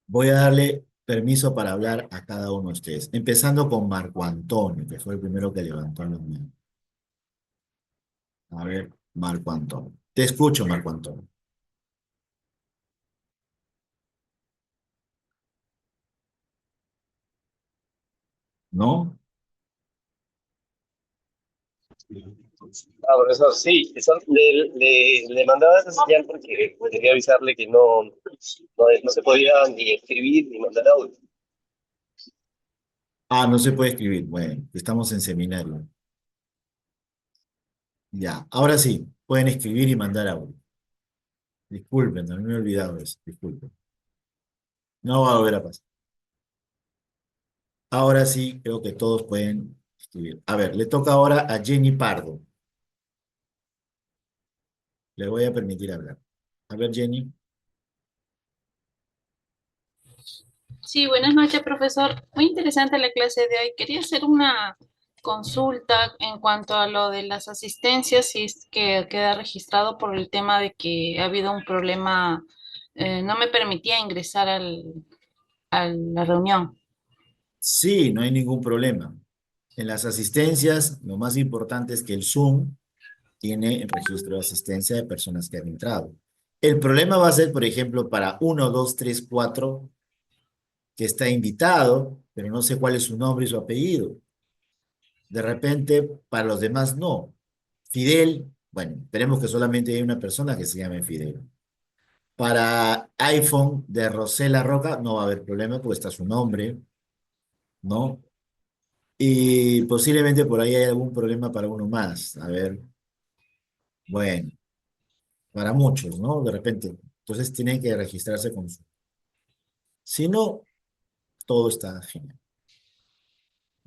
Voy a darle permiso para hablar a cada uno de ustedes, empezando con Marco Antonio, que fue el primero que levantó la mano. A ver, Marco Antonio. Te escucho, Marco Antonio. ¿No? Profesor, sí, le mandaba esa señal porque quería avisarle que no se podía ni escribir ni mandar audio. Ah, no se puede escribir. Bueno, estamos en seminario. Ya, ahora sí, pueden escribir y mandar audio. Disculpen, no me he olvidado de eso. Disculpen. No va a volver a pasar. Ahora sí, creo que todos pueden escribir. A ver, le toca ahora a Jenny Pardo. Le voy a permitir hablar. A ver, Jenny. Sí, buenas noches, profesor. Muy interesante la clase de hoy. Quería hacer una consulta en cuanto a lo de las asistencias, si es que queda registrado por el tema de que ha habido un problema, no me permitía ingresar a la reunión. Sí, no hay ningún problema. En las asistencias, lo más importante es que el Zoom tiene el registro de asistencia de personas que han entrado. El problema va a ser, por ejemplo, para 1, 2, 3, 4, que está invitado, pero no sé cuál es su nombre y su apellido. De repente, para los demás no. Fidel, bueno, esperemos que solamente hay una persona que se llame Fidel. Para iPhone de Rosela Roca no va a haber problema porque está su nombre, ¿no? Y posiblemente por ahí hay algún problema para uno más. A ver, bueno, para muchos, ¿no? De repente. Entonces tienen que registrarse con su. Si no, todo está genial.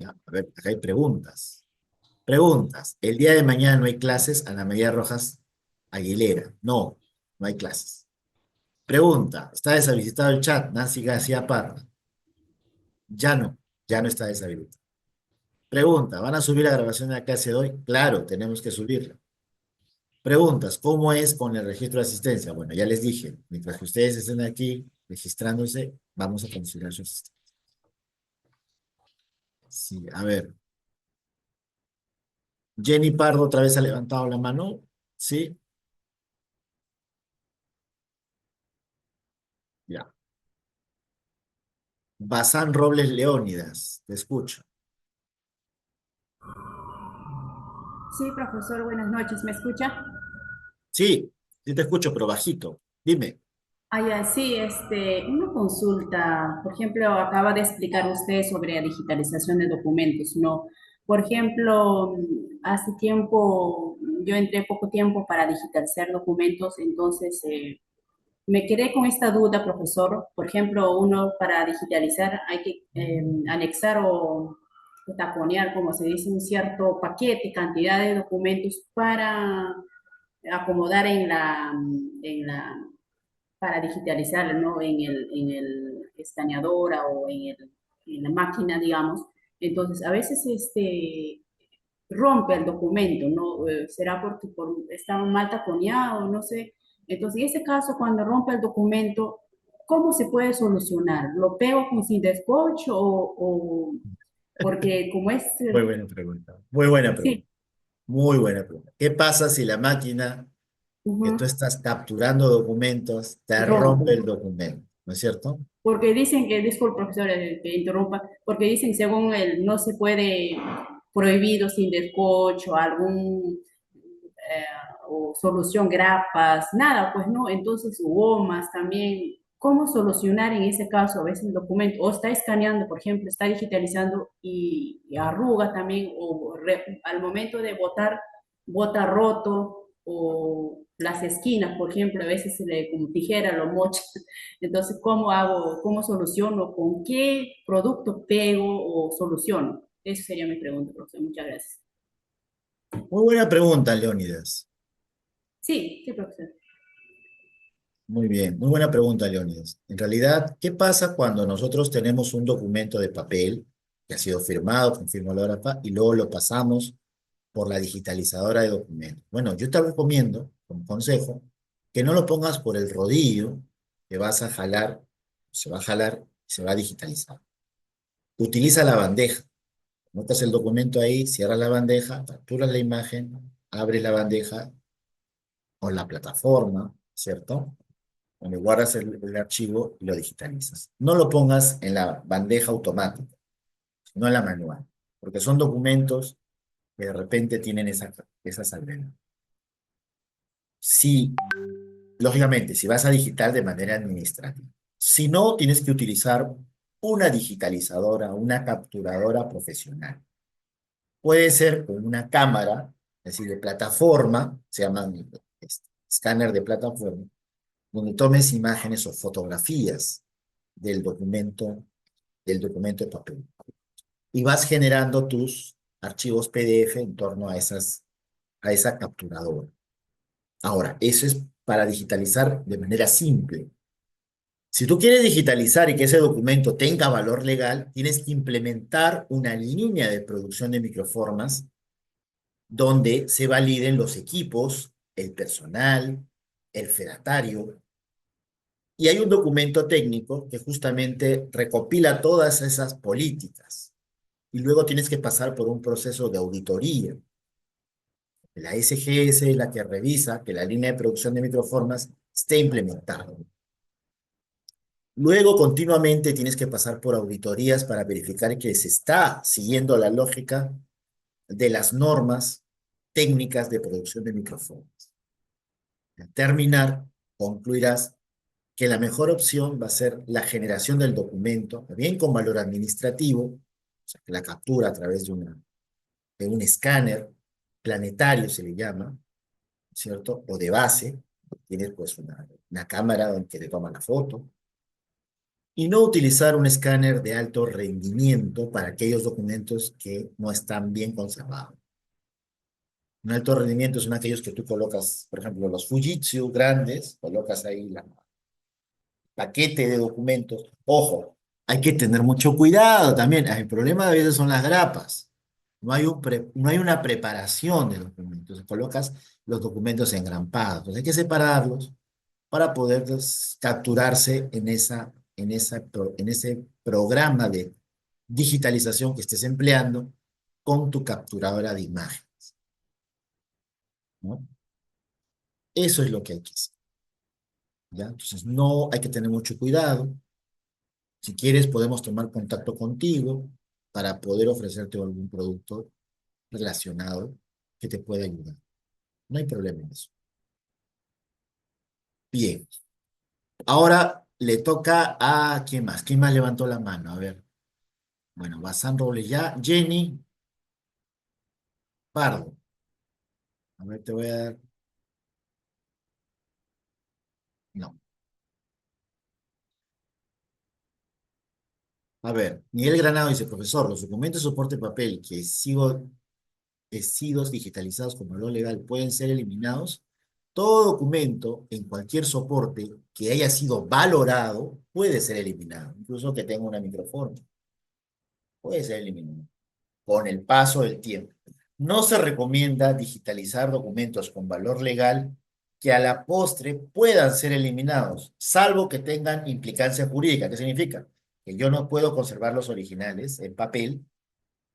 Ya, a ver, acá hay preguntas. Preguntas. El día de mañana no hay clases, Ana María Rojas Aguilera. No, no hay clases. Pregunta. ¿Está deshabilitado el chat? Nancy García Parra. Ya no, ya no está deshabilitado. Pregunta. ¿Van a subir la grabación de la clase de hoy? Claro, tenemos que subirla. Preguntas, ¿cómo es con el registro de asistencia? Bueno, ya les dije, mientras que ustedes estén aquí registrándose, vamos a considerar su asistencia. Sí, a ver. Jenny Pardo otra vez ha levantado la mano. Sí, ya. Bazán Robles Leónidas, te escucho. Sí, profesor, buenas noches. ¿Me escucha? Sí, sí te escucho, pero bajito. Dime. Ah, ya, sí, una consulta. Por ejemplo, acaba de explicar usted sobre la digitalización de documentos, ¿no? Por ejemplo, hace tiempo, yo entré poco tiempo para digitalizar documentos, entonces me quedé con esta duda, profesor. Por ejemplo, uno para digitalizar hay que anexar o taponear, como se dice, un cierto paquete, cantidad de documentos para acomodar para digitalizar, ¿no? En el escaneadora o en la máquina, digamos. Entonces, a veces rompe el documento, ¿no? Será porque está mal taponeado, no sé. Entonces, en ese caso, cuando rompe el documento, ¿cómo se puede solucionar? ¿Lo pego con cinta scotch o porque como es, Muy buena pregunta. Muy buena pregunta. sí, Muy buena pregunta. ¿Qué pasa si la máquina que tú ujú, estás capturando documentos te rompe rompe? el documento? ¿No es cierto? Porque dicen que, disculpe profesor que interrumpa, porque dicen según él no se puede prohibido sin descocho, algún o solución grapas, nada, pues no, entonces gomas también. ¿Cómo solucionar en ese caso a veces el documento? O está escaneando, por ejemplo, está digitalizando y arruga también, o al momento de botar, bota roto, o las esquinas, por ejemplo, a veces se le como tijera lo mocha. Entonces, ¿cómo hago, cómo soluciono, con qué producto pego o soluciono? Esa sería mi pregunta, profesor. Muchas gracias. Muy buena pregunta, Leónidas. Sí, sí, profesor. Muy bien, muy buena pregunta, Leónidas. En realidad, ¿qué pasa cuando nosotros tenemos un documento de papel que ha sido firmado con firma holográfica y luego lo pasamos por la digitalizadora de documentos? Bueno, yo te recomiendo, como consejo, que no lo pongas por el rodillo que vas a jalar, se va a jalar y se va a digitalizar. Utiliza la bandeja. Notas el documento ahí, cierras la bandeja, capturas la imagen, abres la bandeja o la plataforma, ¿cierto? Donde guardas el archivo y lo digitalizas. No lo pongas en la bandeja automática, sino en la manual, porque son documentos que de repente tienen esa salvedad. Sí, lógicamente, si vas a digitar de manera administrativa. Si no, tienes que utilizar una digitalizadora, una capturadora profesional. Puede ser con una cámara, es decir, de plataforma, se llaman escáner de plataforma, donde tomes imágenes o fotografías del documento de papel. Y vas generando tus archivos PDF en torno a esa capturadora. Ahora, eso es para digitalizar de manera simple. Si tú quieres digitalizar y que ese documento tenga valor legal, tienes que implementar una línea de producción de microformas donde se validen los equipos, el personal, el fedatario. Y hay un documento técnico que justamente recopila todas esas políticas. Y luego tienes que pasar por un proceso de auditoría. La SGS es la que revisa que la línea de producción de microformas esté implementada. Luego, continuamente tienes que pasar por auditorías para verificar que se está siguiendo la lógica de las normas técnicas de producción de microfondos. Al terminar, concluirás que la mejor opción va a ser la generación del documento, bien con valor administrativo, o sea, que la captura a través de un escáner planetario, se le llama, ¿cierto? O de base, tienes pues una cámara donde te toma la foto, y no utilizar un escáner de alto rendimiento para aquellos documentos que no están bien conservados. Un alto rendimiento son aquellos que tú colocas, por ejemplo, los Fujitsu grandes, colocas ahí la paquete de documentos. Ojo, hay que tener mucho cuidado también. El problema a veces son las grapas. No hay una preparación de documentos. Colocas los documentos engrampados. Entonces hay que separarlos para poder capturarse en ese programa de digitalización que estés empleando con tu capturadora de imagen, ¿no? Eso es lo que hay que hacer, ¿ya? Entonces, no hay que tener mucho cuidado. Si quieres, podemos tomar contacto contigo para poder ofrecerte algún producto relacionado que te pueda ayudar. No hay problema en eso. Bien. Ahora le toca a... ¿quién más? ¿Quién más levantó la mano? A ver. Bueno, Bazán Robles ya. Jenny Pardo. A ver, te voy a dar... No. A ver, Miguel Granado dice, profesor, los documentos de soporte papel que sido digitalizados con valor legal pueden ser eliminados. Todo documento en cualquier soporte que haya sido valorado puede ser eliminado, incluso que tenga una microforma. Puede ser eliminado con el paso del tiempo. No se recomienda digitalizar documentos con valor legal que a la postre puedan ser eliminados, salvo que tengan implicancia jurídica. ¿Qué significa? Que yo no puedo conservar los originales en papel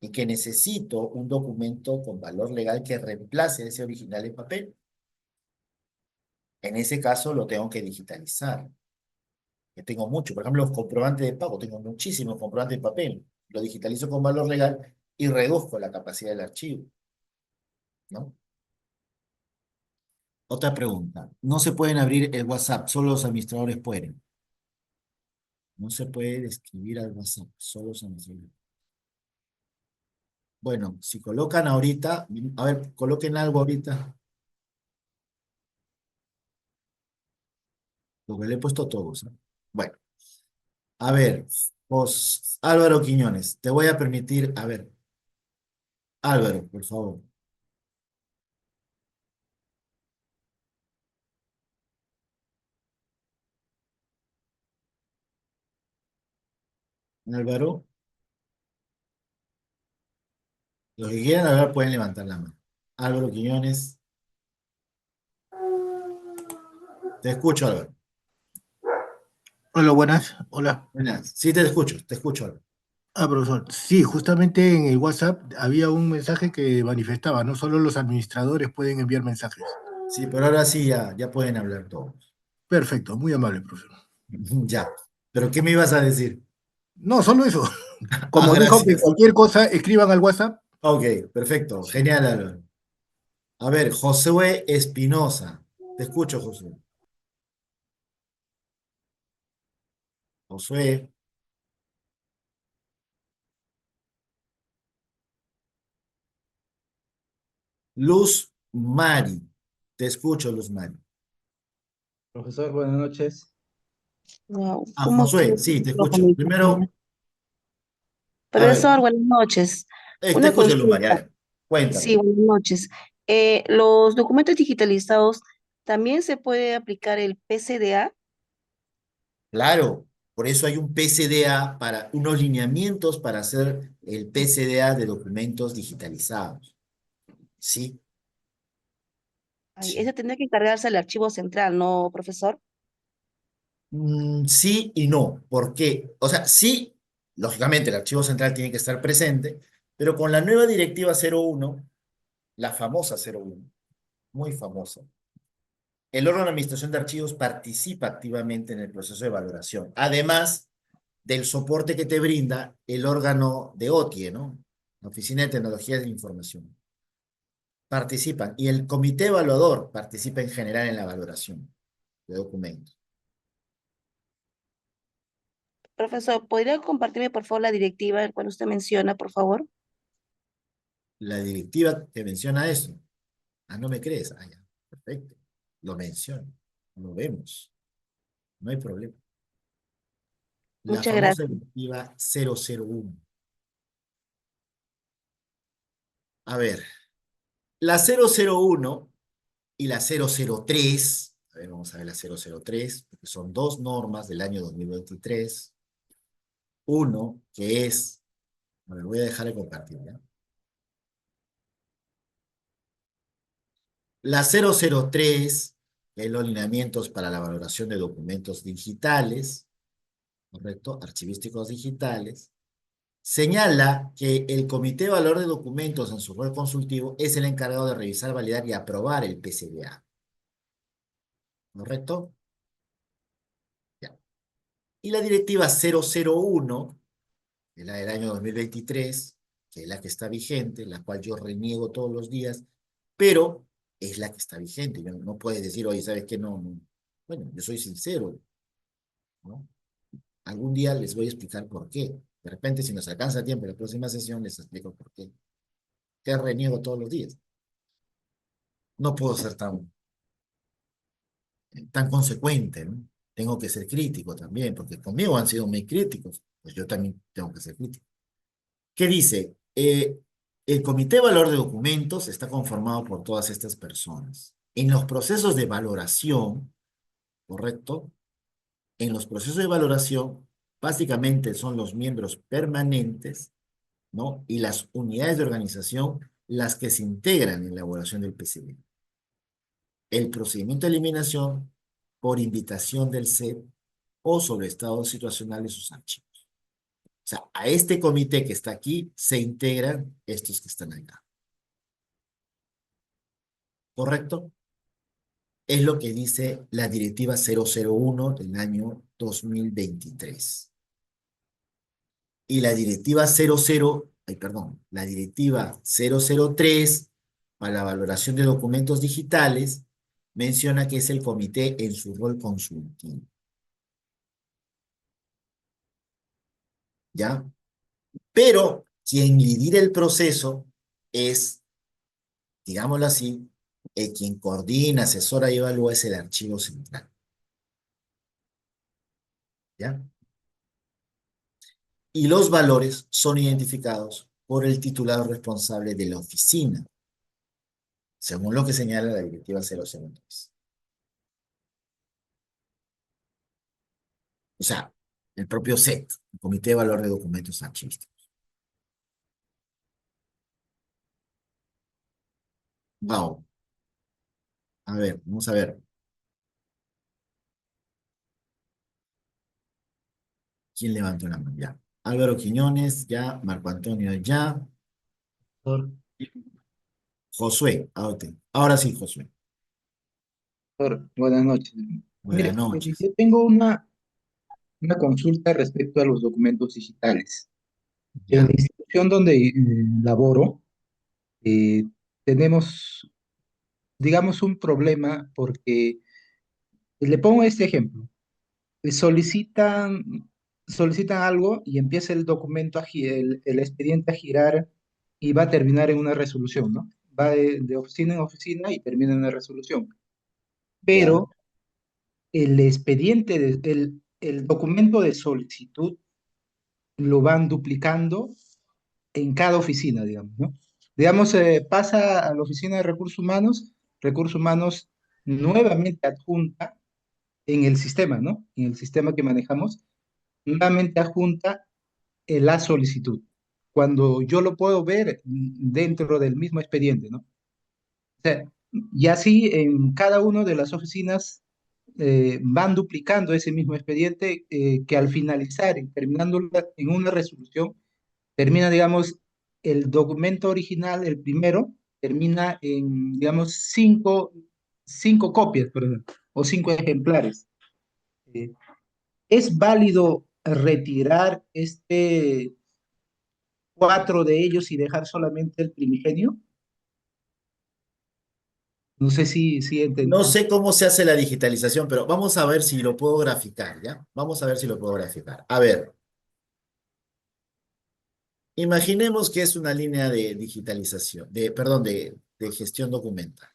y que necesito un documento con valor legal que reemplace ese original en papel. En ese caso lo tengo que digitalizar. Yo tengo mucho, por ejemplo, los comprobantes de pago, tengo muchísimos comprobantes de papel. Lo digitalizo con valor legal y reduzco la capacidad del archivo, ¿no? Otra pregunta. No se pueden abrir el WhatsApp, solo los administradores pueden. No se puede escribir al WhatsApp, solo los administradores. Bueno, si colocan ahorita, a ver, coloquen algo ahorita. Porque le he puesto todos, ¿no? Bueno, a ver, Álvaro Quiñones, te voy a permitir, a ver, Álvaro, por favor. Álvaro, los que quieran hablar pueden levantar la mano. Álvaro Quiñones, te escucho, Álvaro. Hola, buenas. Hola. Buenas. Sí, te escucho, Álvaro. Profesor. Sí, justamente en el WhatsApp había un mensaje que manifestaba, no solo los administradores pueden enviar mensajes. Sí, pero ahora sí ya pueden hablar todos. Perfecto, muy amable, profesor. Ya. ¿Pero qué me ibas a decir? No, solo eso. Ah, Como dijo que gracias. cualquier cosa escriban al WhatsApp. Ok, perfecto. Genial, Álvaro. A ver, Josué Espinosa. Te escucho, Josué. Josué. Luz Mari. Te escucho, Luz Mari. Profesor, buenas noches. Wow, Ah, ¿cómo que Josué, el sí, te escucho. micrófono Primero, interno? a ver, Profesor, buenas noches. te Una escucho, Luz Mari. A consulta. ver, cuéntame. Sí, buenas noches. ¿Los documentos digitalizados también se puede aplicar el PCDA? Claro, por eso hay un PCDA para unos lineamientos para hacer el PCDA de documentos digitalizados. Sí, Ay, sí. ese tendría que encargarse al archivo central, ¿no, profesor? Sí y no. ¿Por qué? O sea, sí, lógicamente el archivo central tiene que estar presente, pero con la nueva directiva 01, la famosa 01, muy famosa, el órgano de administración de archivos participa activamente en el proceso de valoración, además del soporte que te brinda el órgano de OTIE, ¿no? La Oficina de Tecnologías de la Información. Participan. Y el comité evaluador participa en general en la valoración de documentos. Profesor, ¿podría compartirme por favor la directiva en cual usted menciona, por favor? La directiva que menciona eso. Ah, ¿no me crees? Ah, ya. Perfecto. Lo menciono. Lo vemos. No hay problema. La Muchas famosa gracias. directiva 001. A ver, la 001 y la 003, a ver, vamos a ver la 003, porque son dos normas del año 2023. Uno, que es, a ver, voy a dejar de compartir, ¿ya? La 003, que es los lineamientos para la valoración de documentos digitales, ¿correcto? Archivísticos digitales, señala que el Comité de Valor de Documentos en su rol consultivo es el encargado de revisar, validar y aprobar el PCDA. ¿Correcto? Ya. Y la directiva 001, que es la del año 2023, que es la que está vigente, la cual yo reniego todos los días, pero es la que está vigente. No puedes decir, oye, ¿sabes qué? No. Bueno, yo soy sincero, ¿no? Algún día les voy a explicar por qué. De repente, si nos alcanza tiempo en la próxima sesión, les explico por qué. Que reniego todos los días. No puedo ser tan consecuente, ¿no? Tengo que ser crítico también, porque conmigo han sido muy críticos, pues yo también tengo que ser crítico. ¿Qué dice? El Comité de Valor de Documentos está conformado por todas estas personas. En los procesos de valoración, ¿correcto? En los procesos de valoración, básicamente son los miembros permanentes, ¿no? Y las unidades de organización las que se integran en la elaboración del PCB. El procedimiento de eliminación por invitación del SED o sobre estado situacional de sus archivos. O sea, a este comité que está aquí se integran estos que están acá. ¿Correcto? Es lo que dice la directiva 001 del año 2023. Y la directiva la directiva 003 para la valoración de documentos digitales menciona que es el comité en su rol consultivo. ¿Ya? Pero quien lidera el proceso es, digámoslo así, quien coordina, asesora y evalúa es el archivo central. ¿Ya? Y los valores son identificados por el titular responsable de la oficina, según lo que señala la directiva 003. O sea, el propio SET, el Comité de Valor de Documentos Archivísticos. Wow. A ver, vamos a ver. ¿Quién levantó la mano? Ya. Álvaro Quiñones, ya. Marco Antonio, ya. Doctor, Josué, ahora sí, Josué. doctor, buenas noches. Buenas Mire, noches. yo tengo una consulta respecto a los documentos digitales. En Ya. la institución donde laboro, eh, tenemos, digamos, un problema porque, le pongo este ejemplo. Solicitan algo y empieza el documento, el expediente a girar y va a terminar en una resolución, ¿no? Va de oficina en oficina y termina en una resolución. Ya. Pero el expediente, el documento de solicitud lo van duplicando en cada oficina, digamos, ¿no? Digamos, pasa a la oficina de recursos humanos nuevamente adjunta en el sistema, ¿no? En el sistema que manejamos, nuevamente adjunta la solicitud, cuando yo lo puedo ver dentro del mismo expediente, ¿no? O sea, y así en cada una de las oficinas van duplicando ese mismo expediente que al finalizar, terminando en una resolución, termina, digamos, el documento original, el primero, termina en, digamos, cinco copias, por ejemplo, o cinco ejemplares. Eh, ¿Es válido retirar cuatro de ellos y dejar solamente el primigenio? No sé si No entendí. sé cómo se hace la digitalización, pero vamos a ver si lo puedo graficar, ¿ya? Vamos a ver si lo puedo graficar. A ver, imaginemos que es una línea de digitalización, perdón, de gestión documental.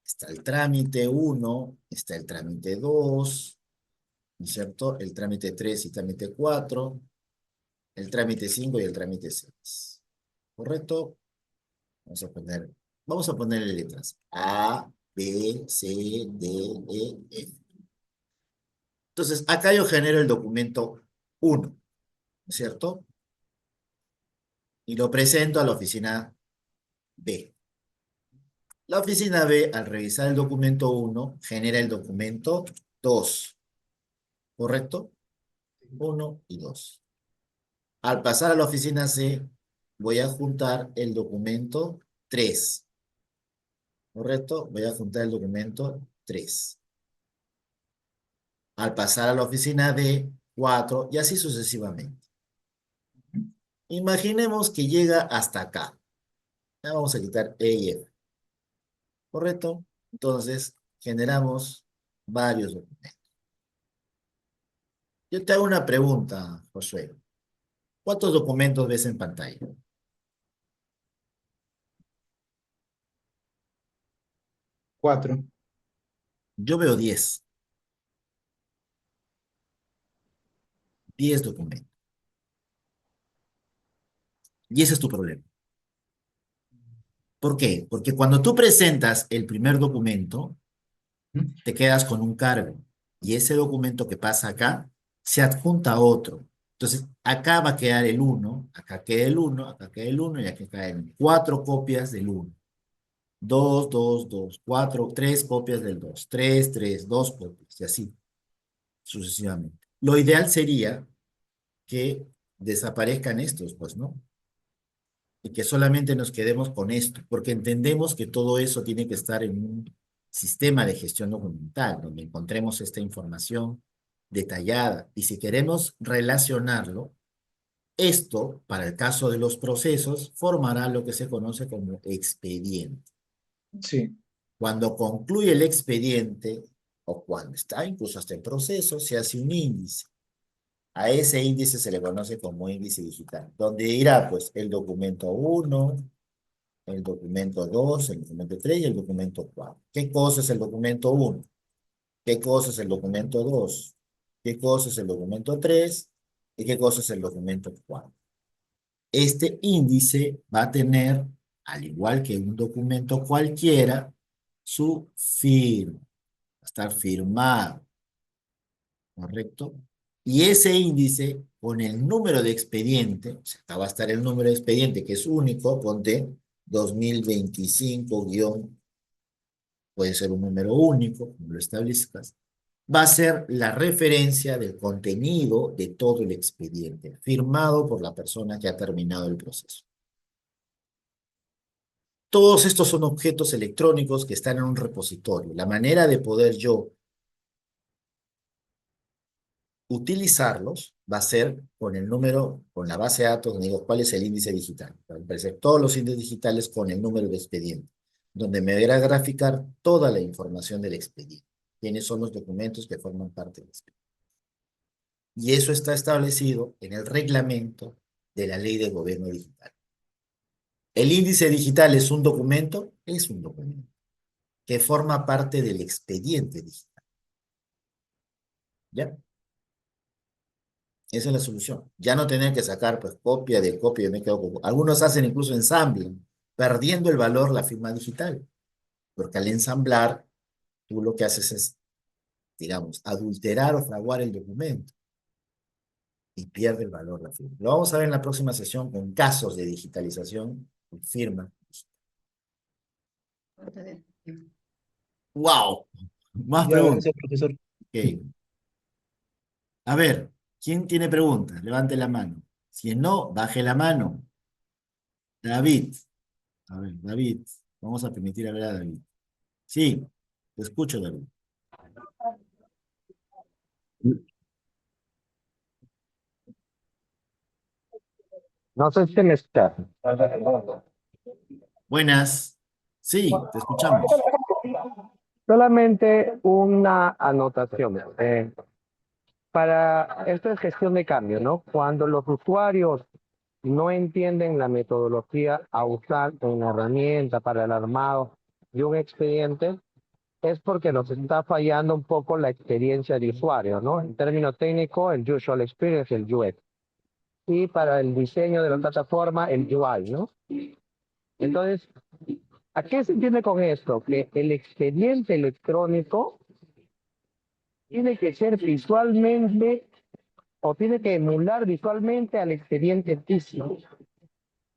Está el trámite uno, está el trámite 2, ¿no es cierto? El trámite 3 y trámite 4, el trámite 5 y el trámite 6. ¿Correcto? Vamos a poner, vamos a ponerle letras. A, B, C, D, E, F. Entonces, acá yo genero el documento 1, ¿no es cierto? Y lo presento a la oficina B. La oficina B, al revisar el documento 1, genera el documento 2, ¿correcto? 1 y 2. Al pasar a la oficina C, voy a juntar el documento 3, ¿correcto? Voy a juntar el documento 3. Al pasar a la oficina D, 4, y así sucesivamente. Imaginemos que llega hasta acá. Ya vamos a quitar E y F, ¿correcto? Entonces, generamos varios documentos. Yo te hago una pregunta, Josué. ¿Cuántos documentos ves en pantalla? 4. Yo veo 10. 10 documentos. Y ese es tu problema. ¿Por qué? Porque cuando tú presentas el primer documento, te quedas con un cargo. Y ese documento que pasa acá se adjunta a otro. Entonces, acá va a quedar el 1, acá queda el 1, acá queda el 1 y aquí quedan 4 copias del 1. 2, 2, 2, 4, 3 copias del 2, 3, 3, 2 copias, y así sucesivamente. Lo ideal sería que desaparezcan estos, pues, ¿no? Y que solamente nos quedemos con esto, porque entendemos que todo eso tiene que estar en un sistema de gestión documental, donde encontremos esta información detallada. Y si queremos relacionarlo, esto, para el caso de los procesos, formará lo que se conoce como expediente. Sí. Cuando concluye el expediente, o cuando está incluso hasta en proceso, se hace un índice. A ese índice se le conoce como índice digital, donde irá pues el documento 1, el documento 2, el documento 3 y el documento 4. ¿Qué cosa es el documento 1? ¿Qué cosa es el documento 2? ¿Qué cosa es el documento 3? ¿Y qué cosa es el documento 4? Este índice va a tener, al igual que un documento cualquiera, su firma. Va a estar firmado, ¿correcto? Y ese índice, con el número de expediente, o sea, acá va a estar el número de expediente, que es único, ponte 2025 guión, puede ser un número único, como lo establezcas, va a ser la referencia del contenido de todo el expediente, firmado por la persona que ha terminado el proceso. Todos estos son objetos electrónicos que están en un repositorio. La manera de poder yo utilizarlos va a ser con el número, con la base de datos, donde digo cuál es el índice digital. Va a aparecer todos los índices digitales con el número de expediente, donde me verá graficar toda la información del expediente. ¿Quiénes son los documentos que forman parte del expediente? Y eso está establecido en el reglamento de la Ley de Gobierno Digital. ¿El índice digital es un documento? Es un documento que forma parte del expediente digital. ¿Ya? Esa es la solución. Ya no tener que sacar pues copia de copia, me quedo con... Algunos hacen incluso ensambling, perdiendo el valor la firma digital. Porque al ensamblar, tú lo que haces es, digamos, adulterar o fraguar el documento. Y pierde el valor la firma. Lo vamos a ver en la próxima sesión con casos de digitalización con firma. ¡Wow! Más Ya, preguntas. gracias, profesor. Ok. A ver, ¿quién tiene preguntas? Levante la mano. Si no, baje la mano. David. A ver, David. Vamos a permitir hablar a David. Sí, te escucho, David. No sé si me escuchas. Buenas. Sí, te escuchamos. Solamente una anotación. Para esto es gestión de cambio, ¿no? Cuando los usuarios no entienden la metodología a usar una herramienta para el armado de un expediente, es porque nos está fallando un poco la experiencia de usuario, ¿no? En términos técnicos, el Usual Experience, el UX. Y para el diseño de la plataforma, el UI, ¿no? Entonces, ¿a qué se entiende con esto? Que el expediente electrónico tiene que ser visualmente o tiene que emular visualmente al expediente físico.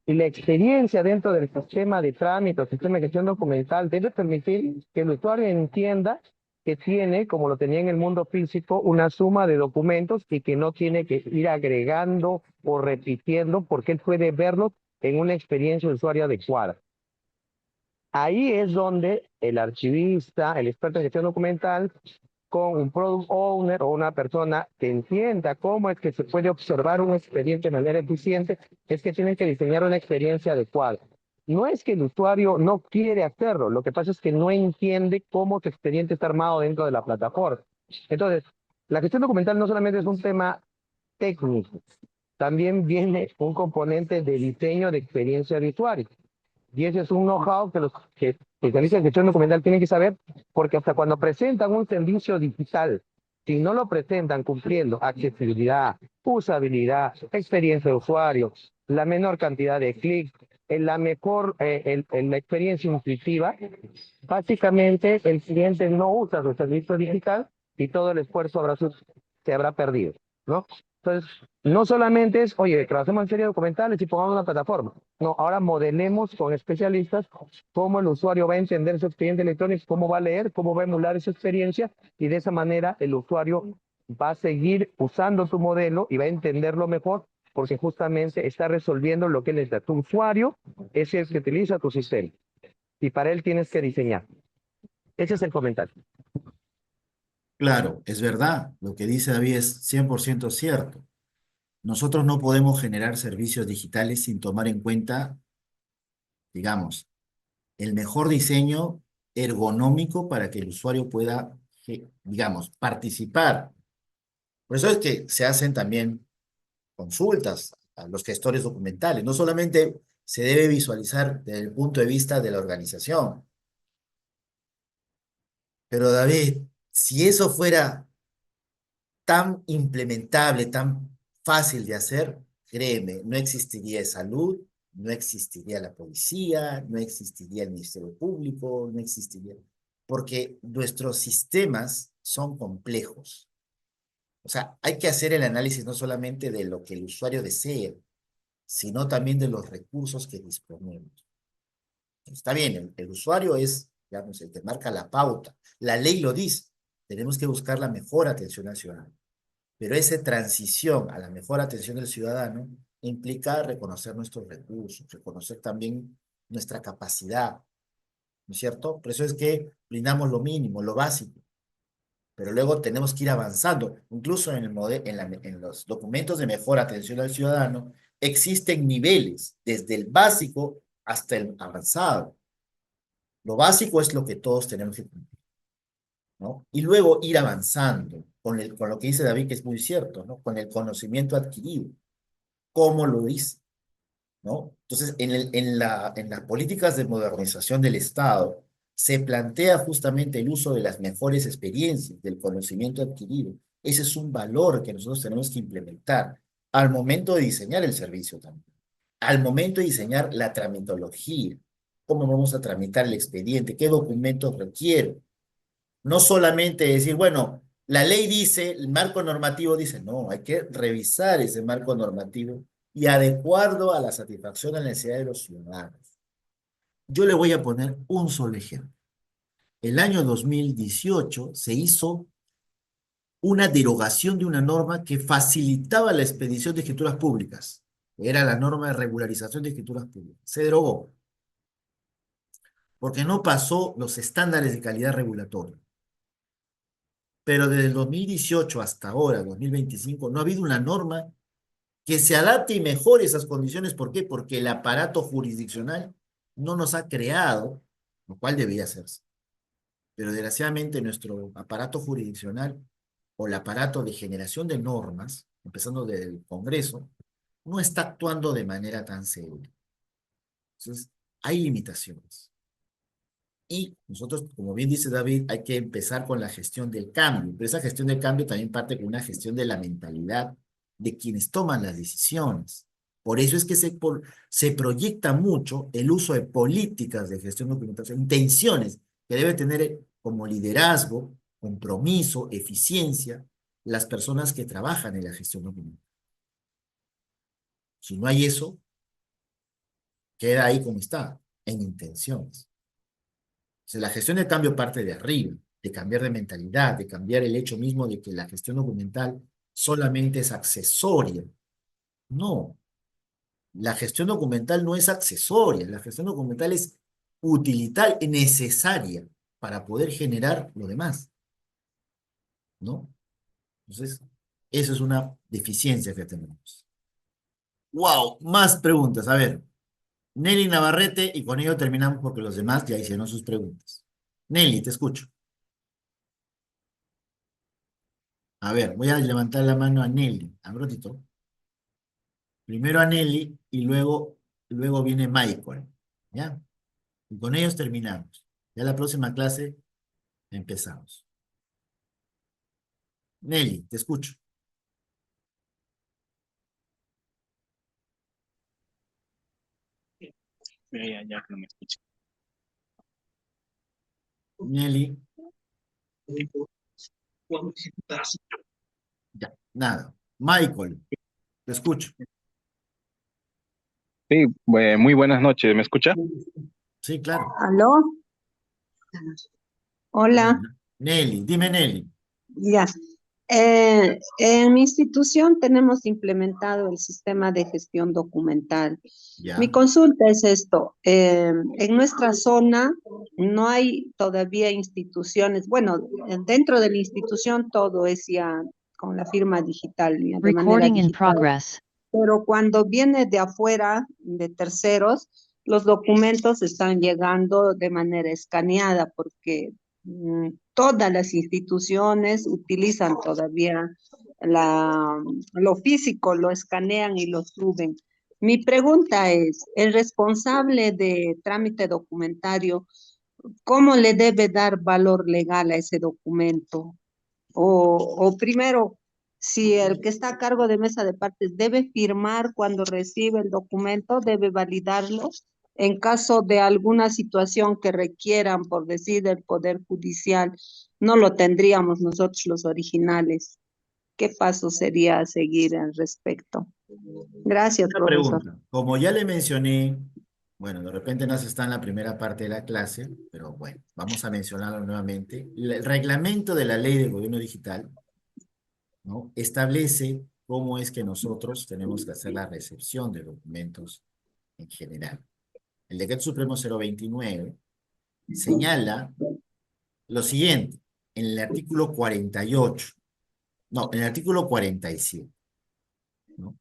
Y la experiencia dentro del sistema de trámite, el sistema de gestión documental, debe permitir que el usuario entienda que tiene, como lo tenía en el mundo físico, una suma de documentos y que no tiene que ir agregando o repitiendo porque él puede verlo en una experiencia de usuario adecuada. Ahí es donde el archivista, el experto en gestión documental, con un product owner o una persona que entienda cómo es que se puede observar un expediente de manera eficiente, es que tienen que diseñar una experiencia adecuada. No es que el usuario no quiere hacerlo, lo que pasa es que no entiende cómo su expediente está armado dentro de la plataforma. Entonces, la gestión documental no solamente es un tema técnico, también viene un componente de diseño de experiencia de usuario. Y ese es un know-how que los especialistas en gestión documental tienen que saber, porque hasta cuando presentan un servicio digital, si no lo presentan cumpliendo accesibilidad, usabilidad, experiencia de usuario, la menor cantidad de clics, la mejor la experiencia intuitiva, básicamente el cliente no usa su servicio digital y todo el esfuerzo se habrá perdido, ¿no? Entonces, no solamente es, oye, trabajemos en serie documentales y pongamos una plataforma. No, ahora modelemos con especialistas cómo el usuario va a entender su expediente electrónico, cómo va a leer, cómo va a emular esa experiencia, y de esa manera el usuario va a seguir usando tu modelo y va a entenderlo mejor, porque justamente está resolviendo lo que necesita. Tu usuario es el que utiliza tu sistema y para él tienes que diseñar. Ese es el comentario. Claro, es verdad. Lo que dice David es 100% cierto. Nosotros no podemos generar servicios digitales sin tomar en cuenta, digamos, el mejor diseño ergonómico para que el usuario pueda, digamos, participar. Por eso es que se hacen también consultas a los gestores documentales. No solamente se debe visualizar desde el punto de vista de la organización, pero David, si eso fuera tan implementable, tan fácil de hacer, créeme, no existiría salud, no existiría la policía, no existiría el Ministerio Público, no existiría, porque nuestros sistemas son complejos. O sea, hay que hacer el análisis no solamente de lo que el usuario desea, sino también de los recursos que disponemos. Está bien, el usuario es, digamos, el que marca la pauta. La ley lo dice. Tenemos que buscar la mejor atención al ciudadano. Pero esa transición a la mejor atención del ciudadano implica reconocer nuestros recursos, reconocer también nuestra capacidad, ¿no es cierto? Por eso es que brindamos lo mínimo, lo básico, pero luego tenemos que ir avanzando. Incluso en los documentos de mejor atención al ciudadano existen niveles, desde el básico hasta el avanzado. Lo básico es lo que todos tenemos que cumplir, ¿no? Y luego ir avanzando con lo que dice David, que es muy cierto, ¿no? Con el conocimiento adquirido. ¿Cómo lo dice? ¿No? Entonces, en las políticas de modernización del Estado, se plantea justamente el uso de las mejores experiencias, del conocimiento adquirido. Ese es un valor que nosotros tenemos que implementar al momento de diseñar el servicio también, al momento de diseñar la tramitología, cómo vamos a tramitar el expediente, qué documentos requiere. No solamente decir, bueno, la ley dice, el marco normativo dice, no, hay que revisar ese marco normativo y adecuarlo a la satisfacción de la necesidad de los ciudadanos. Yo le voy a poner un solo ejemplo. El año 2018 se hizo una derogación de una norma que facilitaba la expedición de escrituras públicas. Era la norma de regularización de escrituras públicas. Se derogó porque no pasó los estándares de calidad regulatoria. Pero desde el 2018 hasta ahora, 2025, no ha habido una norma que se adapte y mejore esas condiciones. ¿Por qué? Porque el aparato jurisdiccional no nos ha creado lo cual debería hacerse. Pero desgraciadamente nuestro aparato jurisdiccional o el aparato de generación de normas, empezando desde el Congreso, no está actuando de manera tan segura. Entonces, hay limitaciones. Y nosotros, como bien dice David, hay que empezar con la gestión del cambio, pero esa gestión del cambio también parte con una gestión de la mentalidad de quienes toman las decisiones. Por eso es que se proyecta mucho el uso de políticas de gestión documental, intenciones que debe tener como liderazgo, compromiso, eficiencia, las personas que trabajan en la gestión documental. Si no hay eso, queda ahí como está, en intenciones. Entonces, la gestión del cambio parte de arriba, de cambiar de mentalidad, de cambiar el hecho mismo de que la gestión documental solamente es accesoria. No, la gestión documental no es accesoria, la gestión documental es utilitaria, necesaria para poder generar lo demás, ¿no? Entonces, eso es una deficiencia que tenemos. ¡Wow! Más preguntas. A ver, Nelly Navarrete, y con ello terminamos porque los demás ya hicieron sus preguntas. Nelly, te escucho. A ver, voy a levantar la mano a Nelly. A un ratito. Primero a Nelly y luego viene Michael. ¿Ya? Y con ellos terminamos. Ya la próxima clase empezamos. Nelly, te escucho. Ya no me escucha. Nelly. Ya, nada. Michael, te escucho. Sí, muy buenas noches, ¿me escucha? Sí, claro. ¿Aló? Hola, Nelly, dime Nelly. ya. En mi institución tenemos implementado el sistema de gestión documental. Ya. Mi consulta es esto. En nuestra zona no hay todavía instituciones, bueno, dentro de la institución todo es ya con la firma digital, ya de manera Recording in digital. progress. Pero cuando viene de afuera, de terceros, los documentos están llegando de manera escaneada porque todas las instituciones utilizan todavía lo físico, lo escanean y lo suben. Mi pregunta es, el responsable de trámite documentario, ¿cómo le debe dar valor legal a ese documento? O primero, si el que está a cargo de mesa de partes debe firmar cuando recibe el documento, debe validarlo. En caso de alguna situación que requieran, por decir, el Poder Judicial, no lo tendríamos nosotros los originales. ¿Qué paso sería a seguir al respecto? Gracias, Una profesor. pregunta. Como ya le mencioné, bueno, de repente no está en la primera parte de la clase, pero bueno, vamos a mencionarlo nuevamente. El reglamento de la Ley de Gobierno Digital, ¿no?, establece cómo es que nosotros tenemos que hacer la recepción de documentos en general. El Decreto Supremo 029 señala lo siguiente, en el artículo 48, no, en el artículo 47, ¿no?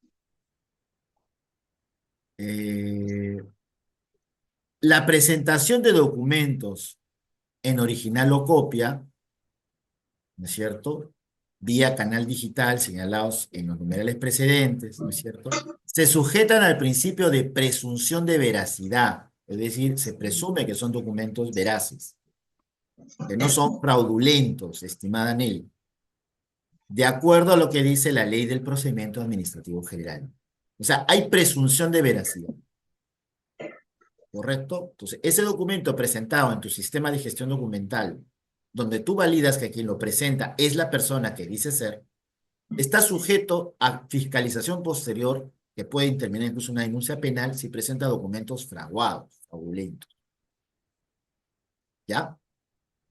La presentación de documentos en original o copia, ¿no es cierto?, vía canal digital señalados en los numerales precedentes, ¿no es cierto?, se sujetan al principio de presunción de veracidad, es decir, se presume que son documentos veraces, que no son fraudulentos, estimada Nelly, de acuerdo a lo que dice la Ley del Procedimiento Administrativo General. O sea, hay presunción de veracidad. ¿Correcto? Entonces, ese documento presentado en tu sistema de gestión documental, donde tú validas que quien lo presenta es la persona que dice ser, está sujeto a fiscalización posterior, que puede intervenir incluso una denuncia penal si presenta documentos fraguados, fraudulentos. ¿Ya?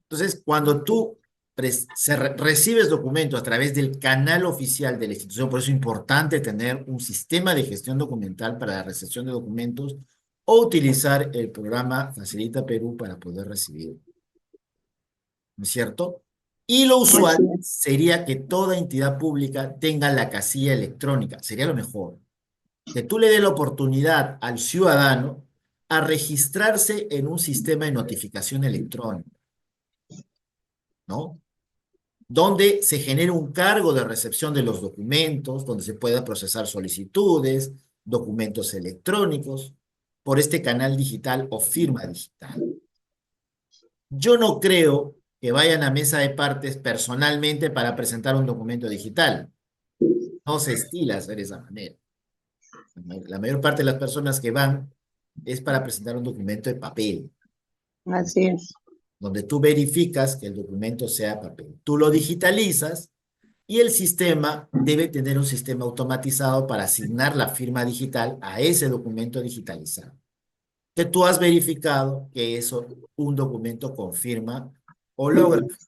Entonces, cuando tú recibes documentos a través del canal oficial de la institución, por eso es importante tener un sistema de gestión documental para la recepción de documentos o utilizar el programa Facilita Perú para poder recibir. ¿No es cierto? Y lo usual sería que toda entidad pública tenga la casilla electrónica. Sería lo mejor. Que tú le des la oportunidad al ciudadano a registrarse en un sistema de notificación electrónica, ¿no? Donde se genera un cargo de recepción de los documentos, donde se pueda procesar solicitudes, documentos electrónicos, por este canal digital o firma digital. Yo no creo que vayan a mesa de partes personalmente para presentar un documento digital. No se estila hacer de esa manera. La mayor parte de las personas que van es para presentar un documento de papel, Así es. donde tú verificas que el documento sea papel. Tú lo digitalizas y el sistema debe tener un sistema automatizado para asignar la firma digital a ese documento digitalizado. Que tú has verificado que eso, un documento con firma holográfica,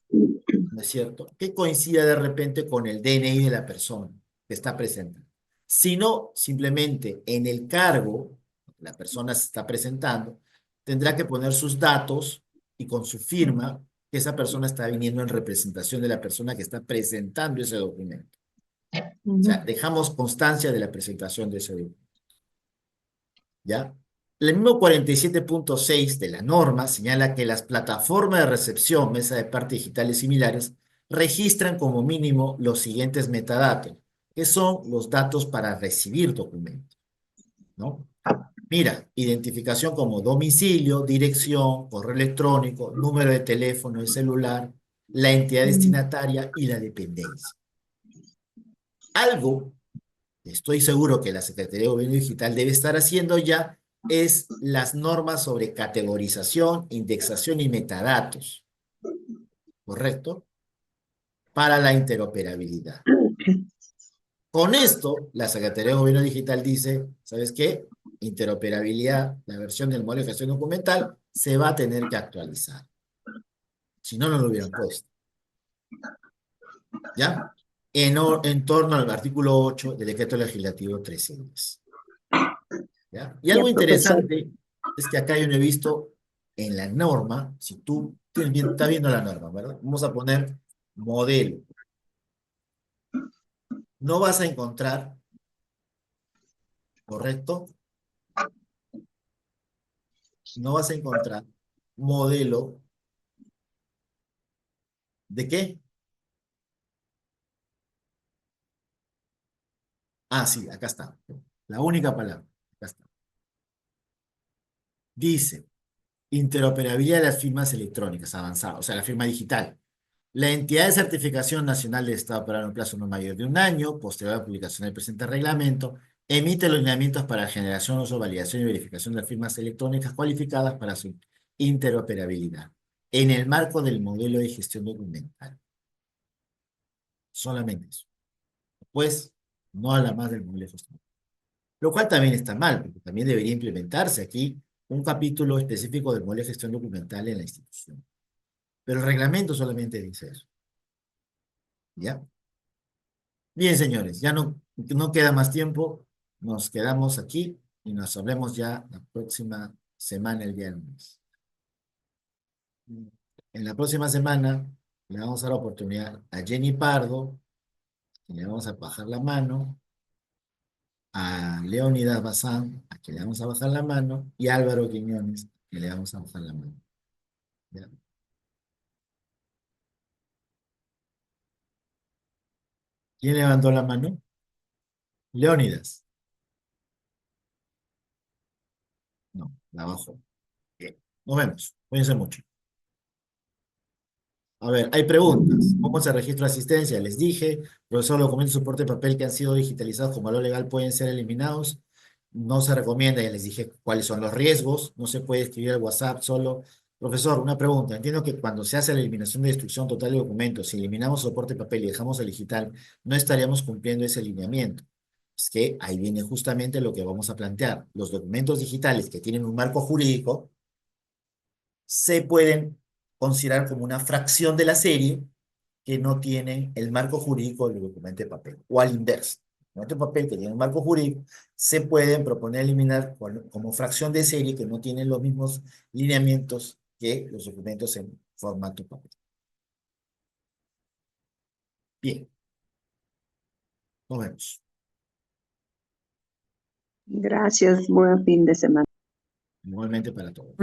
¿no es cierto? Que coincida de repente con el DNI de la persona que está presente. Si no, simplemente en el cargo, la persona se está presentando, tendrá que poner sus datos y con su firma, que esa persona está viniendo en representación de la persona que está presentando ese documento. O sea, dejamos constancia de la presentación de ese documento. ¿Ya? El mismo 47.6 de la norma señala que las plataformas de recepción, mesa de parte digitales similares, registran como mínimo los siguientes metadatos, que son los datos para recibir documentos, ¿no? Mira, identificación como domicilio, dirección, correo electrónico, número de teléfono y celular, la entidad destinataria y la dependencia. Algo que estoy seguro que la Secretaría de Gobierno Digital debe estar haciendo ya es las normas sobre categorización, indexación y metadatos, ¿correcto? Para la interoperabilidad. Con esto, la Secretaría de Gobierno Digital dice, ¿sabes qué? Interoperabilidad, la versión del modelo de gestión documental, se va a tener que actualizar. Si no, no lo hubieran puesto. ¿Ya? En torno al artículo 8 del Decreto Legislativo 1310. ¿Ya? Y Ya, algo profesor. interesante es que acá yo no he visto en la norma, si tú estás viendo la norma, ¿verdad? Vamos a poner modelo. No vas a encontrar, ¿correcto? No vas a encontrar modelo ¿de qué? Ah, sí, acá está. La única palabra. Acá está. Dice, interoperabilidad de las firmas electrónicas avanzadas, o sea, la firma digital. La entidad de certificación nacional de Estado operar en un plazo no mayor de un año, posterior a la publicación del presente reglamento, emite los lineamientos para generación, uso, validación y verificación de firmas electrónicas cualificadas para su interoperabilidad, en el marco del modelo de gestión documental. Solamente eso. Pues, no habla más del modelo de gestión. Lo cual también está mal, porque también debería implementarse aquí un capítulo específico del modelo de gestión documental en la institución. Pero el reglamento solamente dice eso. ¿Ya? Bien, señores, ya no queda más tiempo. Nos quedamos aquí y nos hablemos ya la próxima semana, el viernes. En la próxima semana le vamos a dar la oportunidad a Jenny Pardo, que le vamos a bajar la mano, a Leonidas Bazán, a quien le vamos a bajar la mano, y a Álvaro Quiñones, que le vamos a bajar la mano. ¿Ya? ¿Quién levantó la mano? Leónidas. No, la bajó. Bien. Nos vemos. Cuídense mucho. A ver, hay preguntas. ¿Cómo se registra asistencia? Les dije, profesor, los documentos de soporte de papel que han sido digitalizados con valor legal pueden ser eliminados. No se recomienda, ya les dije cuáles son los riesgos. No se puede escribir al WhatsApp solo. Profesor, una pregunta. Entiendo que cuando se hace la eliminación de destrucción total de documentos, si eliminamos soporte de papel y dejamos el digital, no estaríamos cumpliendo ese lineamiento. Es que ahí viene justamente lo que vamos a plantear. Los documentos digitales que tienen un marco jurídico se pueden considerar como una fracción de la serie que no tienen el marco jurídico del documento de papel, o al inverso. El documento de papel que tiene un marco jurídico se pueden proponer eliminar como fracción de serie que no tienen los mismos lineamientos que los documentos en formato papel. Bien, nos vemos. Gracias, buen fin de semana. Igualmente para todos.